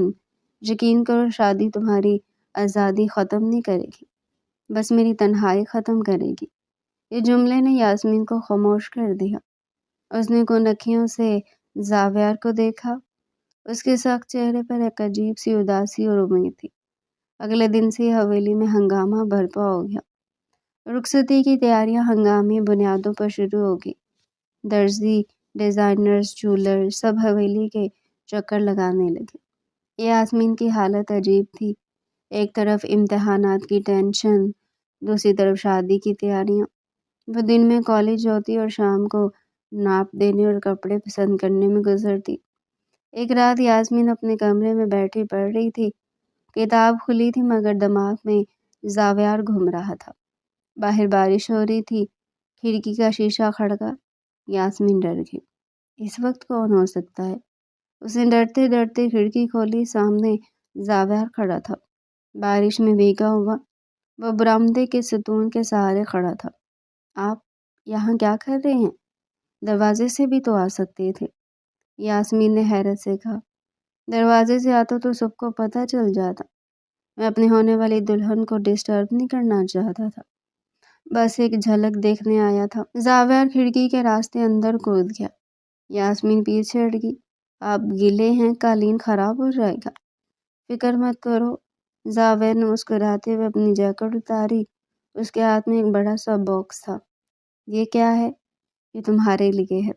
یقین کرو شادی تمہاری آزادی ختم نہیں کرے گی، بس میری تنہائی ختم کرے گی۔ یہ جملے نے یاسمین کو خاموش کر دیا۔ اس نے کن اکھیوں سے زاویار کو دیکھا۔ اس کے سخت چہرے پر ایک عجیب سی اداسی اور امید تھی۔ اگلے دن سے حویلی میں ہنگامہ برپا ہو گیا۔ رخصتی کی تیاریاں ہنگامی بنیادوں پر شروع ہوگی۔ درزی، ڈیزائنرز، جولر سب حویلی کے چکر لگانے لگے۔ یاسمین کی حالت عجیب تھی۔ ایک طرف امتحانات کی ٹینشن، دوسری طرف شادی کی تیاریاں۔ وہ دن میں کالج ہوتی اور شام کو ناپ دینے اور کپڑے پسند کرنے میں گزرتی۔ ایک رات یاسمین اپنے کمرے میں بیٹھی پڑھ رہی تھی۔ کتاب کھلی تھی مگر دماغ میں زاویار گھوم رہا تھا۔ باہر بارش ہو رہی تھی۔ کھڑکی کا شیشہ کھڑکا۔ یاسمین ڈر گئی۔ اس وقت کون ہو سکتا ہے؟ اس نے ڈرتے ڈرتے کھڑکی کھولی۔ سامنے زاویار کھڑا تھا، بارش میں بھیگا ہوا۔ وہ برآمدے کے ستون کے سہارے کھڑا تھا۔ آپ یہاں کیا کر رہے ہیں؟ دروازے سے بھی تو آ سکتے تھے، یاسمین نے حیرت سے کہا۔ دروازے سے آتا تو سب کو پتہ چل جاتا۔ میں اپنے ہونے والی دلہن کو ڈسٹرب نہیں کرنا چاہتا تھا، بس ایک جھلک دیکھنے آیا تھا۔ زاویار کھڑکی کے راستے اندر کود گیا۔ یاسمین پیچھے ہٹ گئی۔ آپ گیلے ہیں، قالین خراب ہو جائے گا۔ فکر مت کرو۔ زاویار نے مسکراتے ہوئے اپنی جیکٹ اتاری۔ اس کے ہاتھ میں ایک بڑا سا باکس تھا۔ یہ کیا ہے؟ یہ تمہارے لیے ہے۔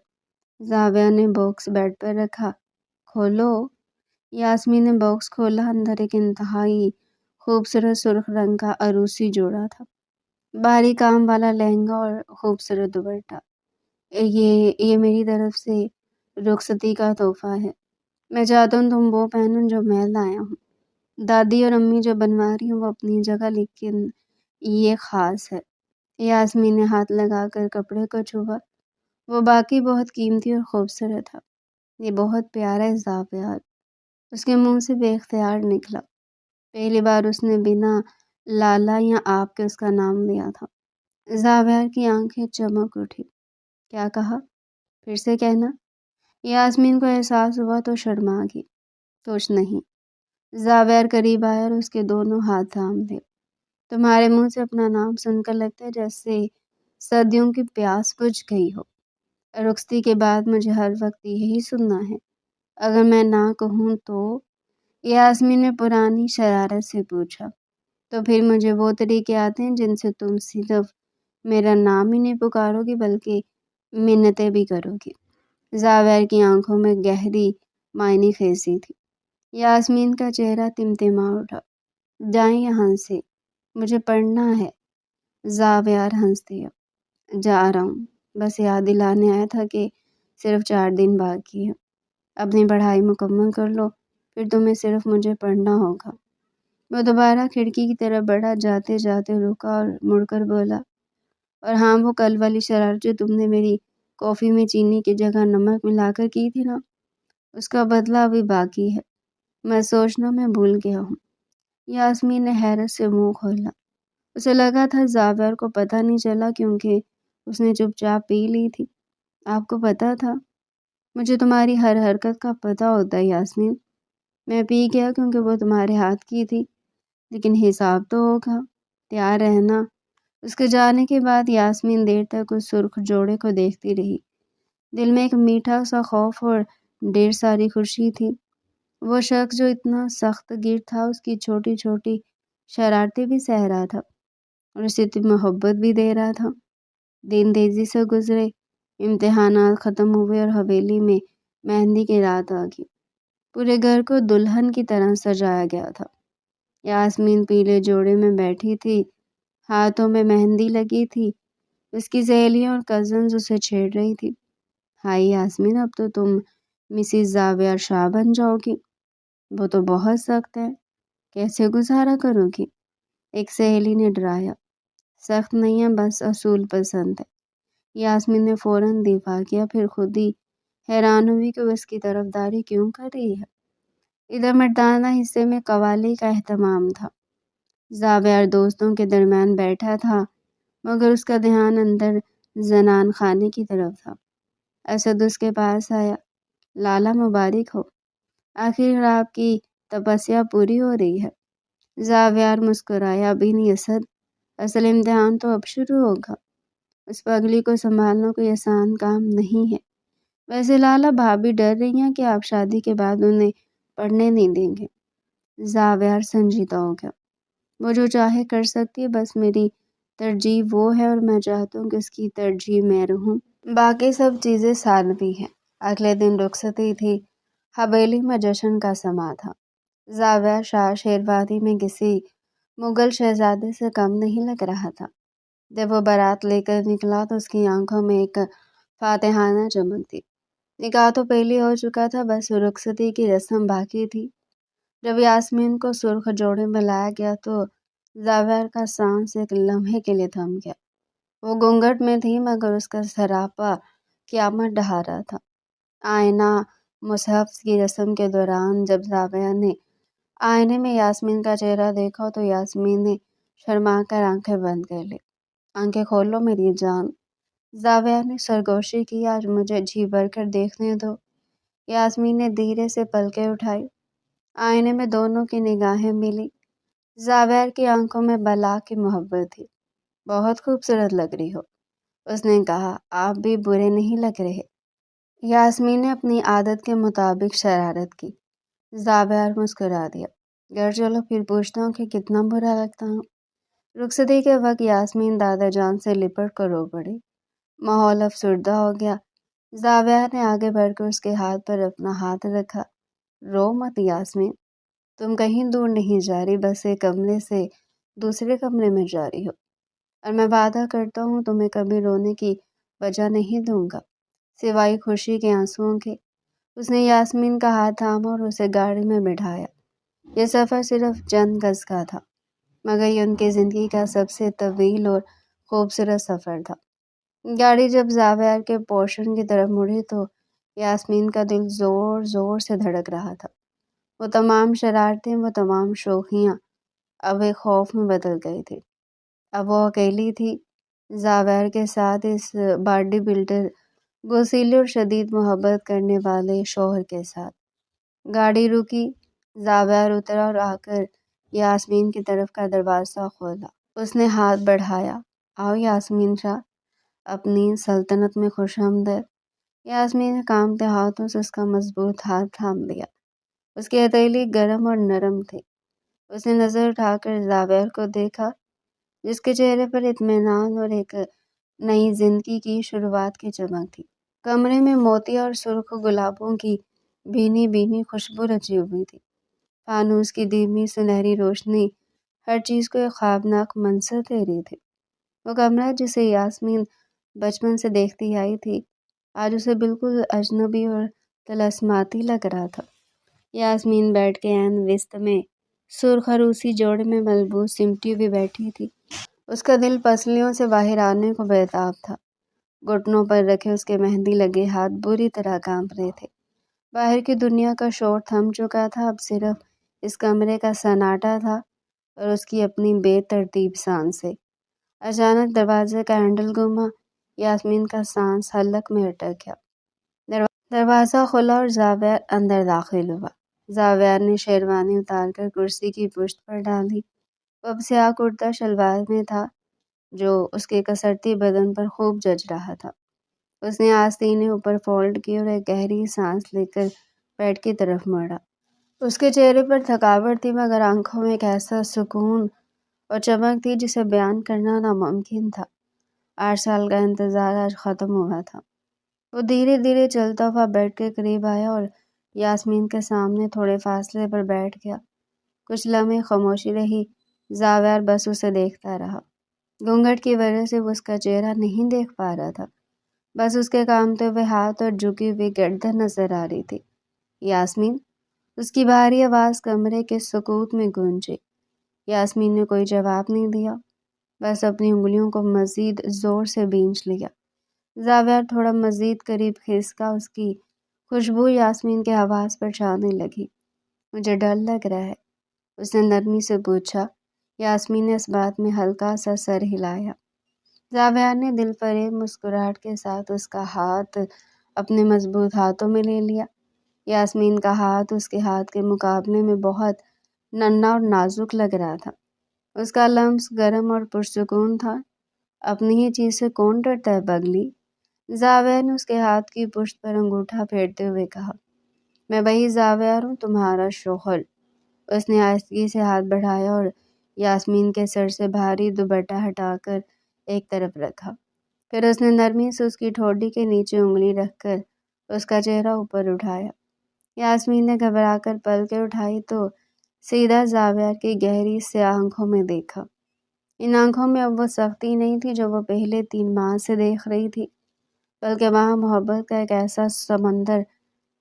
زاویار نے باکس بیڈ پر رکھا۔ کھولو۔ یاسمین نے باکس کھولا۔ اندر ایک انتہائی خوبصورت سرخ رنگ کا عروسی جوڑا تھا، باریک کام والا لہنگا اور خوبصورت دوپٹہ۔ یہ میری طرف سے رخصتی کا تحفہ ہے۔ میں چاہتا ہوں تم وہ پہنو جو میں لایا ہوں۔ دادی اور امی جو بنوا رہی ہیں وہ اپنی جگہ، لیکن یہ خاص ہے۔ یاسمین نے ہاتھ لگا کر کپڑے کو چھوا۔ وہ باقی بہت قیمتی اور خوبصورت تھا۔ یہ بہت پیارا ہے زاویار، اس کے منہ سے بے اختیار نکلا۔ پہلی بار اس نے بنا لالا یا آپ کے اس کا نام لیا تھا۔ زاویار کی آنکھیں چمک اٹھی۔ کیا کہا؟ پھر سے کہنا۔ یاسمین کو احساس ہوا تو شرما گئی۔ کچھ نہیں۔ زاویار قریب آیا اور اس کے دونوں ہاتھ تھام لے۔ تمہارے منہ سے اپنا نام سن کر لگتا ہے جیسے صدیوں کی پیاس بجھ گئی ہو۔ رخصتی کے بعد مجھے ہر وقت یہی سننا ہے۔ اگر میں نہ کہوں تو؟ یاسمین نے پرانی شرارت سے پوچھا۔ تو پھر مجھے وہ طریقے آتے ہیں جن سے تم صرف میرا نام ہی نہیں پکارو گی بلکہ منتیں بھی کرو گی۔ زاویار کی آنکھوں میں گہری معنی خیزی تھی۔ یاسمین کا چہرہ تمتما اٹھا۔ جائیں یہاں سے، مجھے پڑھنا ہے۔ زاویار ہنس دیا۔ جا رہا ہوں، بس یاد دلانے آیا تھا کہ صرف 4 دن باقی ہے۔ اپنی پڑھائی مکمل کر لو، پھر تمہیں صرف مجھے پڑھنا ہوگا۔ وہ دوبارہ کھڑکی کی طرف بڑھا، جاتے جاتے رکا اور مڑ کر بولا، اور ہاں وہ کل والی شرارت جو تم نے میری کافی میں چینی کی جگہ نمک ملا کر کی تھی نا، اس کا بدلہ ابھی باقی ہے۔ میں سوچنا میں بھول گیا ہوں۔ یاسمین نے حیرت سے منہ کھولا۔ اسے لگا تھا زاویار کو پتہ نہیں چلا کیونکہ اس نے چپ چاپ پی لی تھی۔ آپ کو پتہ تھا؟ مجھے تمہاری ہر حرکت کا پتہ ہوتا ہے یاسمین۔ میں پی گیا کیونکہ وہ تمہارے ہاتھ کی تھی۔ لیکن حساب تو ہوگا، تیار رہنا۔ اس کے جانے کے بعد یاسمین دیر تک اس سرخ جوڑے کو دیکھتی رہی۔ دل میں ایک میٹھا سا خوف اور ڈھیر ساری خوشی تھی۔ وہ شخص جو اتنا سخت گیر تھا، اس کی چھوٹی چھوٹی شرارتیں بھی سہ رہا تھا اور اسے اتنی محبت بھی دے رہا تھا۔ دن تیزی سے گزرے، امتحانات ختم ہوئے اور حویلی میں مہندی کی رات آ گئی۔ پورے گھر کو دلہن کی طرح سجایا گیا تھا۔ یاسمین پیلے جوڑے میں بیٹھی تھی، ہاتھوں میں مہندی لگی تھی۔ اس کی سہیلیاں اور کزنز اسے چھیڑ رہی تھی۔ ہائی یاسمین، اب تو تم مسز زاویہ شاہ بن جاؤ گی۔ وہ تو بہت سخت ہے، کیسے گزارا کرو گی؟ ایک سہیلی نے ڈرایا۔ سخت نہیں ہے، بس اصول پسند ہے۔ یاسمین نے فوراً دفاع کیا، پھر خود ہی حیران ہوئی کہ وہ اس کی طرفداری کیوں کر رہی ہے۔ ادھر مردانہ حصے میں قوالی کا اہتمام تھا۔ زاویہ اور دوستوں کے درمیان بیٹھا تھا، مگر اس کا دھیان اندر زنان خانے کی طرف تھا۔ اسد اس کے پاس آیا۔ لالا مبارک ہو، آخر آپ کی تپسیا پوری ہو رہی ہے۔ زاویہ مسکرایا، ابھی نہیں اسد، اصل امتحان تو اب شروع ہوگا۔ اس پگلی کو سنبھالنا کوئی آسان کام نہیں ہے۔ ویسے لالا، بھابھی ڈر رہی ہیں کہ آپ شادی کے بعد انہیں پڑھنے نہیں دیں گے۔ زاویہ سنجیدہ ہو گیا۔ وہ جو چاہے کر سکتی ہے، بس میری ترجیح وہ ہے اور میں چاہتا ہوں کہ اس کی ترجیح میں رہوں۔ باقی سب چیزیں ثانوی ہیں۔ اگلے دن رخصتی تھی۔ حویلی میں جشن کا سما تھا۔ زاویہ شاہ شیروانی میں کسی مغل شہزادے سے کم نہیں لگ رہا تھا۔ جب وہ بارات لے کر نکلا تو اس کی آنکھوں میں ایک فاتحانہ چمک تھی۔ نکاح تو پہلے ہو چکا تھا، بس رخصتی کی رسم باقی تھی۔ جب یاسمین کو سرخ جوڑے میں لایا گیا تو زاویہ کا سانس ایک لمحے کے لیے تھم گیا۔ وہ گھونگھٹ میں تھی، مگر اس کا سراپا قیامت ڈھا رہا تھا۔ آئینہ مصحف کی رسم کے دوران جب زاویہ نے آئینے میں یاسمین کا چہرہ دیکھا تو یاسمین نے شرما کر آنکھیں بند کر لی۔ آنکھیں کھولو میری جان، زاویہ نے سرگوشی کی، آج مجھے جی بھر کر دیکھنے دو۔ یاسمین نے دھیرے سے پلکیں اٹھائی۔ آئینے میں دونوں کی نگاہیں ملی۔ زاویہ کی آنکھوں میں بلا کی محبت تھی۔ بہت خوبصورت لگ رہی ہو، اس نے کہا، آپ بھی برے نہیں لگ رہے۔ یاسمین نے اپنی عادت کے مطابق شرارت کی۔ زاویہ مسکرا دیا۔ گھر چلو، پھر پوچھتا ہوں کہ کتنا برا لگتا ہوں۔ رخصتی کے وقت یاسمین دادا جان سے لپٹ کر رو پڑی۔ ماحول افسردہ ہو گیا۔ زاویہ نے آگے بڑھ کر اس کے ہاتھ پر اپنا ہاتھ رکھا۔ رو مت یاسمین، تم کہیں دور نہیں جا رہی، بس ایک کمرے سے دوسرے کمرے میں جا رہی ہو، اور میں وعدہ کرتا ہوں تمہیں کبھی رونے کی وجہ نہیں دوں گا، سوائے خوشی کے آنسوؤں کے۔ اس نے یاسمین کا ہاتھ تھاما اور اسے گاڑی میں بٹھایا۔ یہ سفر صرف چند گز کا تھا، مگر یہ ان کی زندگی کا سب سے طویل اور خوبصورت سفر تھا۔ گاڑی جب زاویہ کے پورشن کی طرف مڑی تو یاسمین کا دل زور زور سے دھڑک رہا تھا۔ وہ تمام شرارتیں، وہ تمام شوخیاں اب ایک خوف میں بدل گئی تھی۔ اب وہ اکیلی تھی، زاویہ کے ساتھ، اس باڈی بلڈر، غسیلے اور شدید محبت کرنے والے شوہر کے ساتھ۔ گاڑی رکی، زاویہ اترا اور آ کر یاسمین کی طرف کا دروازہ کھولا۔ اس نے ہاتھ بڑھایا، آؤ یاسمین شاہ، اپنی سلطنت میں خوش آمدید۔ یاسمین نے کانپتے ہاتھوں سے اس کا مضبوط ہاتھ تھام لیا۔ اس کی ہتھیلی گرم اور نرم تھی۔ اس نے نظر اٹھا کر زاویہ کو دیکھا، جس کے چہرے پر اطمینان اور ایک نئی زندگی کی شروعات کی چمک تھی۔ کمرے میں موتی اور سرخ گلابوں کی بھینی بھینی خوشبو رچی ہوئی تھی۔ فانوس کی دھیمی سنہری روشنی ہر چیز کو ایک خوابناک منظر دے رہی تھی۔ وہ کمرہ جسے یاسمین بچپن سے دیکھتی آئی تھی، آج اسے بالکل اجنبی اور طلسماتی لگ رہا تھا۔ یاسمین بیٹھ کے عین وسط میں سرخ عروسی جوڑے میں ملبوس سمٹی ہوئی بیٹھی تھی۔ اس کا دل پسلیوں سے باہر آنے کو بیتاب تھا۔ گھٹنوں پر رکھے اس کے مہندی لگے ہاتھ بری طرح کانپ رہے تھے۔ باہر کی دنیا کا شور تھم چکا تھا، اب صرف اس کمرے کا سناٹا تھا اور اس کی اپنی بے ترتیب سانسیں۔ اچانک دروازے کا ہینڈل گھوما، یاسمین کا سانس حلق میں اٹک گیا۔ دروازہ کھلا اور زاویہ اندر داخل ہوا۔ زاویہ نے شیروانی اتار کر کرسی کی پشت پر ڈالی۔ وہ اب سیاہ کرتا شلوار میں تھا جو اس کے کسرتی بدن پر خوب جچ رہا تھا۔ اس نے آستینے اوپر فولڈ کی اور ایک گہری سانس لے کر بیڈ کی طرف مڑا۔ اس کے چہرے پر تھکاوٹ تھی مگر آنکھوں میں ایک ایسا سکون اور چمک تھی جسے بیان کرنا ناممکن تھا۔ 8 سال کا انتظار آج ختم ہوا تھا۔ وہ دھیرے دھیرے چلتا ہوا بیڈ کے قریب آیا اور یاسمین کے سامنے تھوڑے فاصلے پر بیٹھ گیا۔ کچھ لمحے خاموشی رہی۔ زاویار بس اسے دیکھتا رہا۔ گھونگھٹ کی وجہ سے وہ اس کا چہرہ نہیں دیکھ پا رہا تھا، بس اس کے کامتے ہوئے ہاتھ اور جھکی ہوئی گردن نظر آ رہی تھی۔ یاسمین، اس کی بھاری آواز کمرے کے سکوت میں گونجی۔ یاسمین نے کوئی جواب نہیں دیا، بس اپنی انگلیوں کو مزید زور سے بھینچ لیا۔ زاویار تھوڑا مزید قریب کھسکا۔ اس کی خوشبو یاسمین کے حواس پر چھانے لگی۔ مجھے ڈر لگ رہا ہے، اس نے نرمی سے پوچھا۔ یاسمین نے اس بات میں ہلکا سا سر ہلایا۔ زاویار نے دل فریب مسکراہٹ کے ساتھ اس کا ہاتھ اپنے مضبوط ہاتھوں میں لے لیا۔ یاسمین کا ہاتھ اس کے ہاتھ کے مقابلے میں بہت ننھا اور نازک لگ رہا تھا۔ اس کا لمس گرم اور پرسکون تھا۔ اپنی ہی چیز سے کون ڈرتا ہے پگلی؟ زاویار نے اس کے ہاتھ کی پشت پر انگوٹھا پھیرتے ہوئے کہا۔ میں وہی زاویار ہوں، تمہارا شوہر۔ اس نے آہستگی سے ہاتھ بڑھایا اور یاسمین کے سر سے بھاری دوپٹہ ہٹا کر ایک طرف رکھا۔ پھر اس نے نرمی سے اس کی ٹھوڈی کے نیچے انگلی رکھ کر اس کا چہرہ اوپر اٹھایا۔ یاسمین نے گھبرا کر پلکیں اٹھائی تو سیدھا زاویار کی گہری سیاہ آنکھوں میں دیکھا۔ ان آنکھوں میں اب وہ سختی نہیں تھی جو وہ پہلے 3 ماہ سے دیکھ رہی تھی، بلکہ وہاں محبت کا ایک ایسا سمندر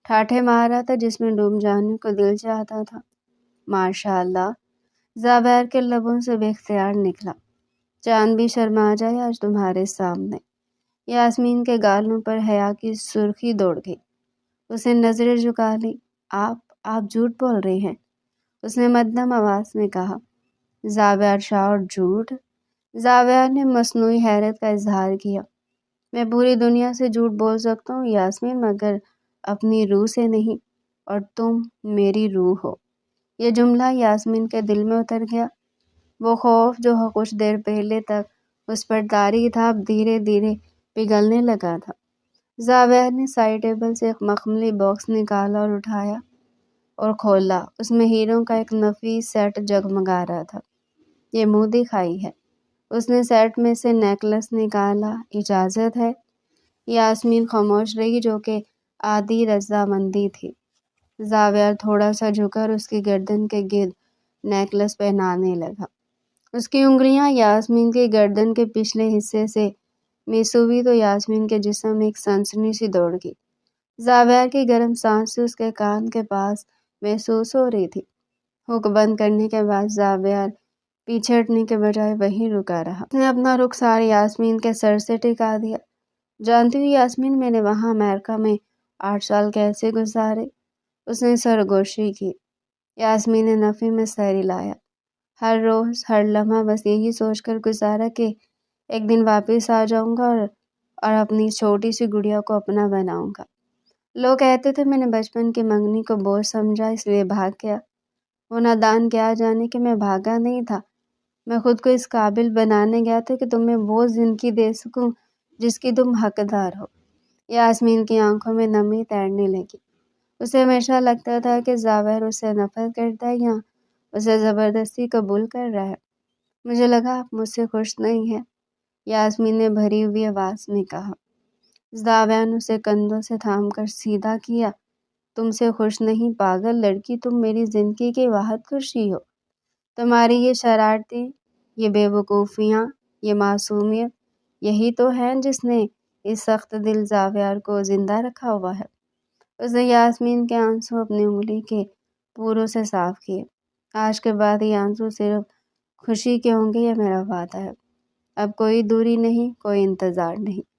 ٹھاٹھے مار رہا تھا جس میں ڈوب جانے کو دل چاہتا تھا۔ ماشاء اللہ، زاویار کے لبوں سے بے اختیار نکلا۔ چاند بھی شرما جائے آج تمہارے سامنے۔ یاسمین کے گالوں پر حیا کی سرخی دوڑ گئی۔ اس نے نظریں جھکا لی۔ آپ جھوٹ بول رہے ہیں، اس نے مدھم آواز میں کہا۔ زاویار شاہ اور جھوٹ؟ زاویار نے مصنوعی حیرت کا اظہار کیا۔ میں پوری دنیا سے جھوٹ بول سکتا ہوں یاسمین، مگر اپنی روح سے نہیں، اور تم میری روح ہو۔ یہ جملہ یاسمین کے دل میں اتر گیا۔ وہ خوف جو کچھ دیر پہلے تک اس پر طاری تھا اب دھیرے دھیرے پگھلنے لگا تھا۔ زاویار نے سائڈ ٹیبل سے ایک مخملی باکس نکالا اور اٹھایا اور کھولا۔ اس میں ہیروں کا ایک نفیس سیٹ جگمگا رہا تھا۔ یہ منہ دکھائی ہے۔ اس نے سیٹ میں سے نیکلس نکالا۔ اجازت ہے؟ یاسمین خاموش رہی جو کہ آدھی رضامندی تھی۔ زاویار تھوڑا سا جھکا اور اس کی گردن کے گرد نیکلس پہنانے لگا۔ اس کی انگلیاں یاسمین کی گردن کے پچھلے حصے سے مس ہوئی تو یاسمین کے جسم میں ایک سنسنی سی دوڑ گئی۔ زاویار کی گرم سانس اس کے کان کے پاس محسوس ہو رہی تھی۔ ہک بند کرنے کے بعد زاویار پیچھے ہٹنے کے بجائے وہیں رکا رہا۔ اس نے اپنا رخسار یاسمین کے سر سے ٹکا دیا۔ جانتی ہو یاسمین، میں نے وہاں امریکہ میں 8 سال کیسے گزارے؟ اس نے سرگوشی کی۔ یاسمین نے نفی میں سر ہلایا۔ ہر روز، ہر لمحہ بس یہی سوچ کر گزارا کہ ایک دن واپس آ جاؤں گا اور اپنی چھوٹی سی گڑیا کو اپنا بناؤں گا۔ لوگ کہتے تھے میں نے بچپن کی منگنی کو بوجھ سمجھا اس لیے بھاگ گیا۔ وہ نادان کیا جانے کہ میں بھاگا نہیں تھا، میں خود کو اس قابل بنانے گیا تھا کہ تمہیں وہ زندگی دے سکوں جس کی تم حقدار ہو۔ یاسمین کی آنکھوں میں نمی تیرنے لگی۔ اسے ہمیشہ لگتا تھا کہ زاویار اس سے نفرت کرتا ہے یا اسے زبردستی قبول کر رہا ہے۔ مجھے لگا آپ مجھ سے خوش نہیں ہیں، یاسمین نے بھری ہوئی آواز میں کہا۔ زاویار نے اسے کندھوں سے تھام کر سیدھا کیا۔ تم سے خوش نہیں پاگل لڑکی، تم میری زندگی کی واحد خوشی ہو۔ تمہاری یہ شرارتیں، یہ بے وقوفیاں، یہ معصومیت، یہی تو ہیں جس نے اس سخت دل زاویار کو زندہ رکھا ہوا ہے۔ اس نے یاسمین کے آنسو اپنی انگلی کے پوروں سے صاف کیے۔ آج کے بعد یہ آنسو صرف خوشی کے ہوں گے، یہ میرا وعدہ ہے۔ اب کوئی دوری نہیں، کوئی انتظار نہیں۔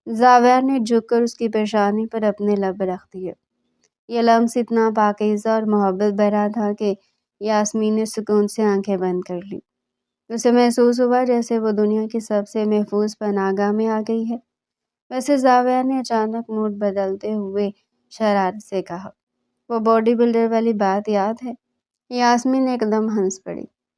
زاویار نے جھک کر اس کی پیشانی پر اپنے لب رکھ دیے۔ یہ لمس اتنا پاکیزہ اور محبت بھرا تھا کہ یاسمین نے سکون سے آنکھیں بند کر لی۔ اسے محسوس ہوا جیسے وہ دنیا کی سب سے محفوظ پناہگاہ میں آ گئی ہے۔ ویسے زاویار نے اچانک موڈ بدلتے ہوئے شرارت سے کہا، وہ باڈی بلڈر والی بات یاد ہے؟ یاسمین ایک دم ہنس پڑی۔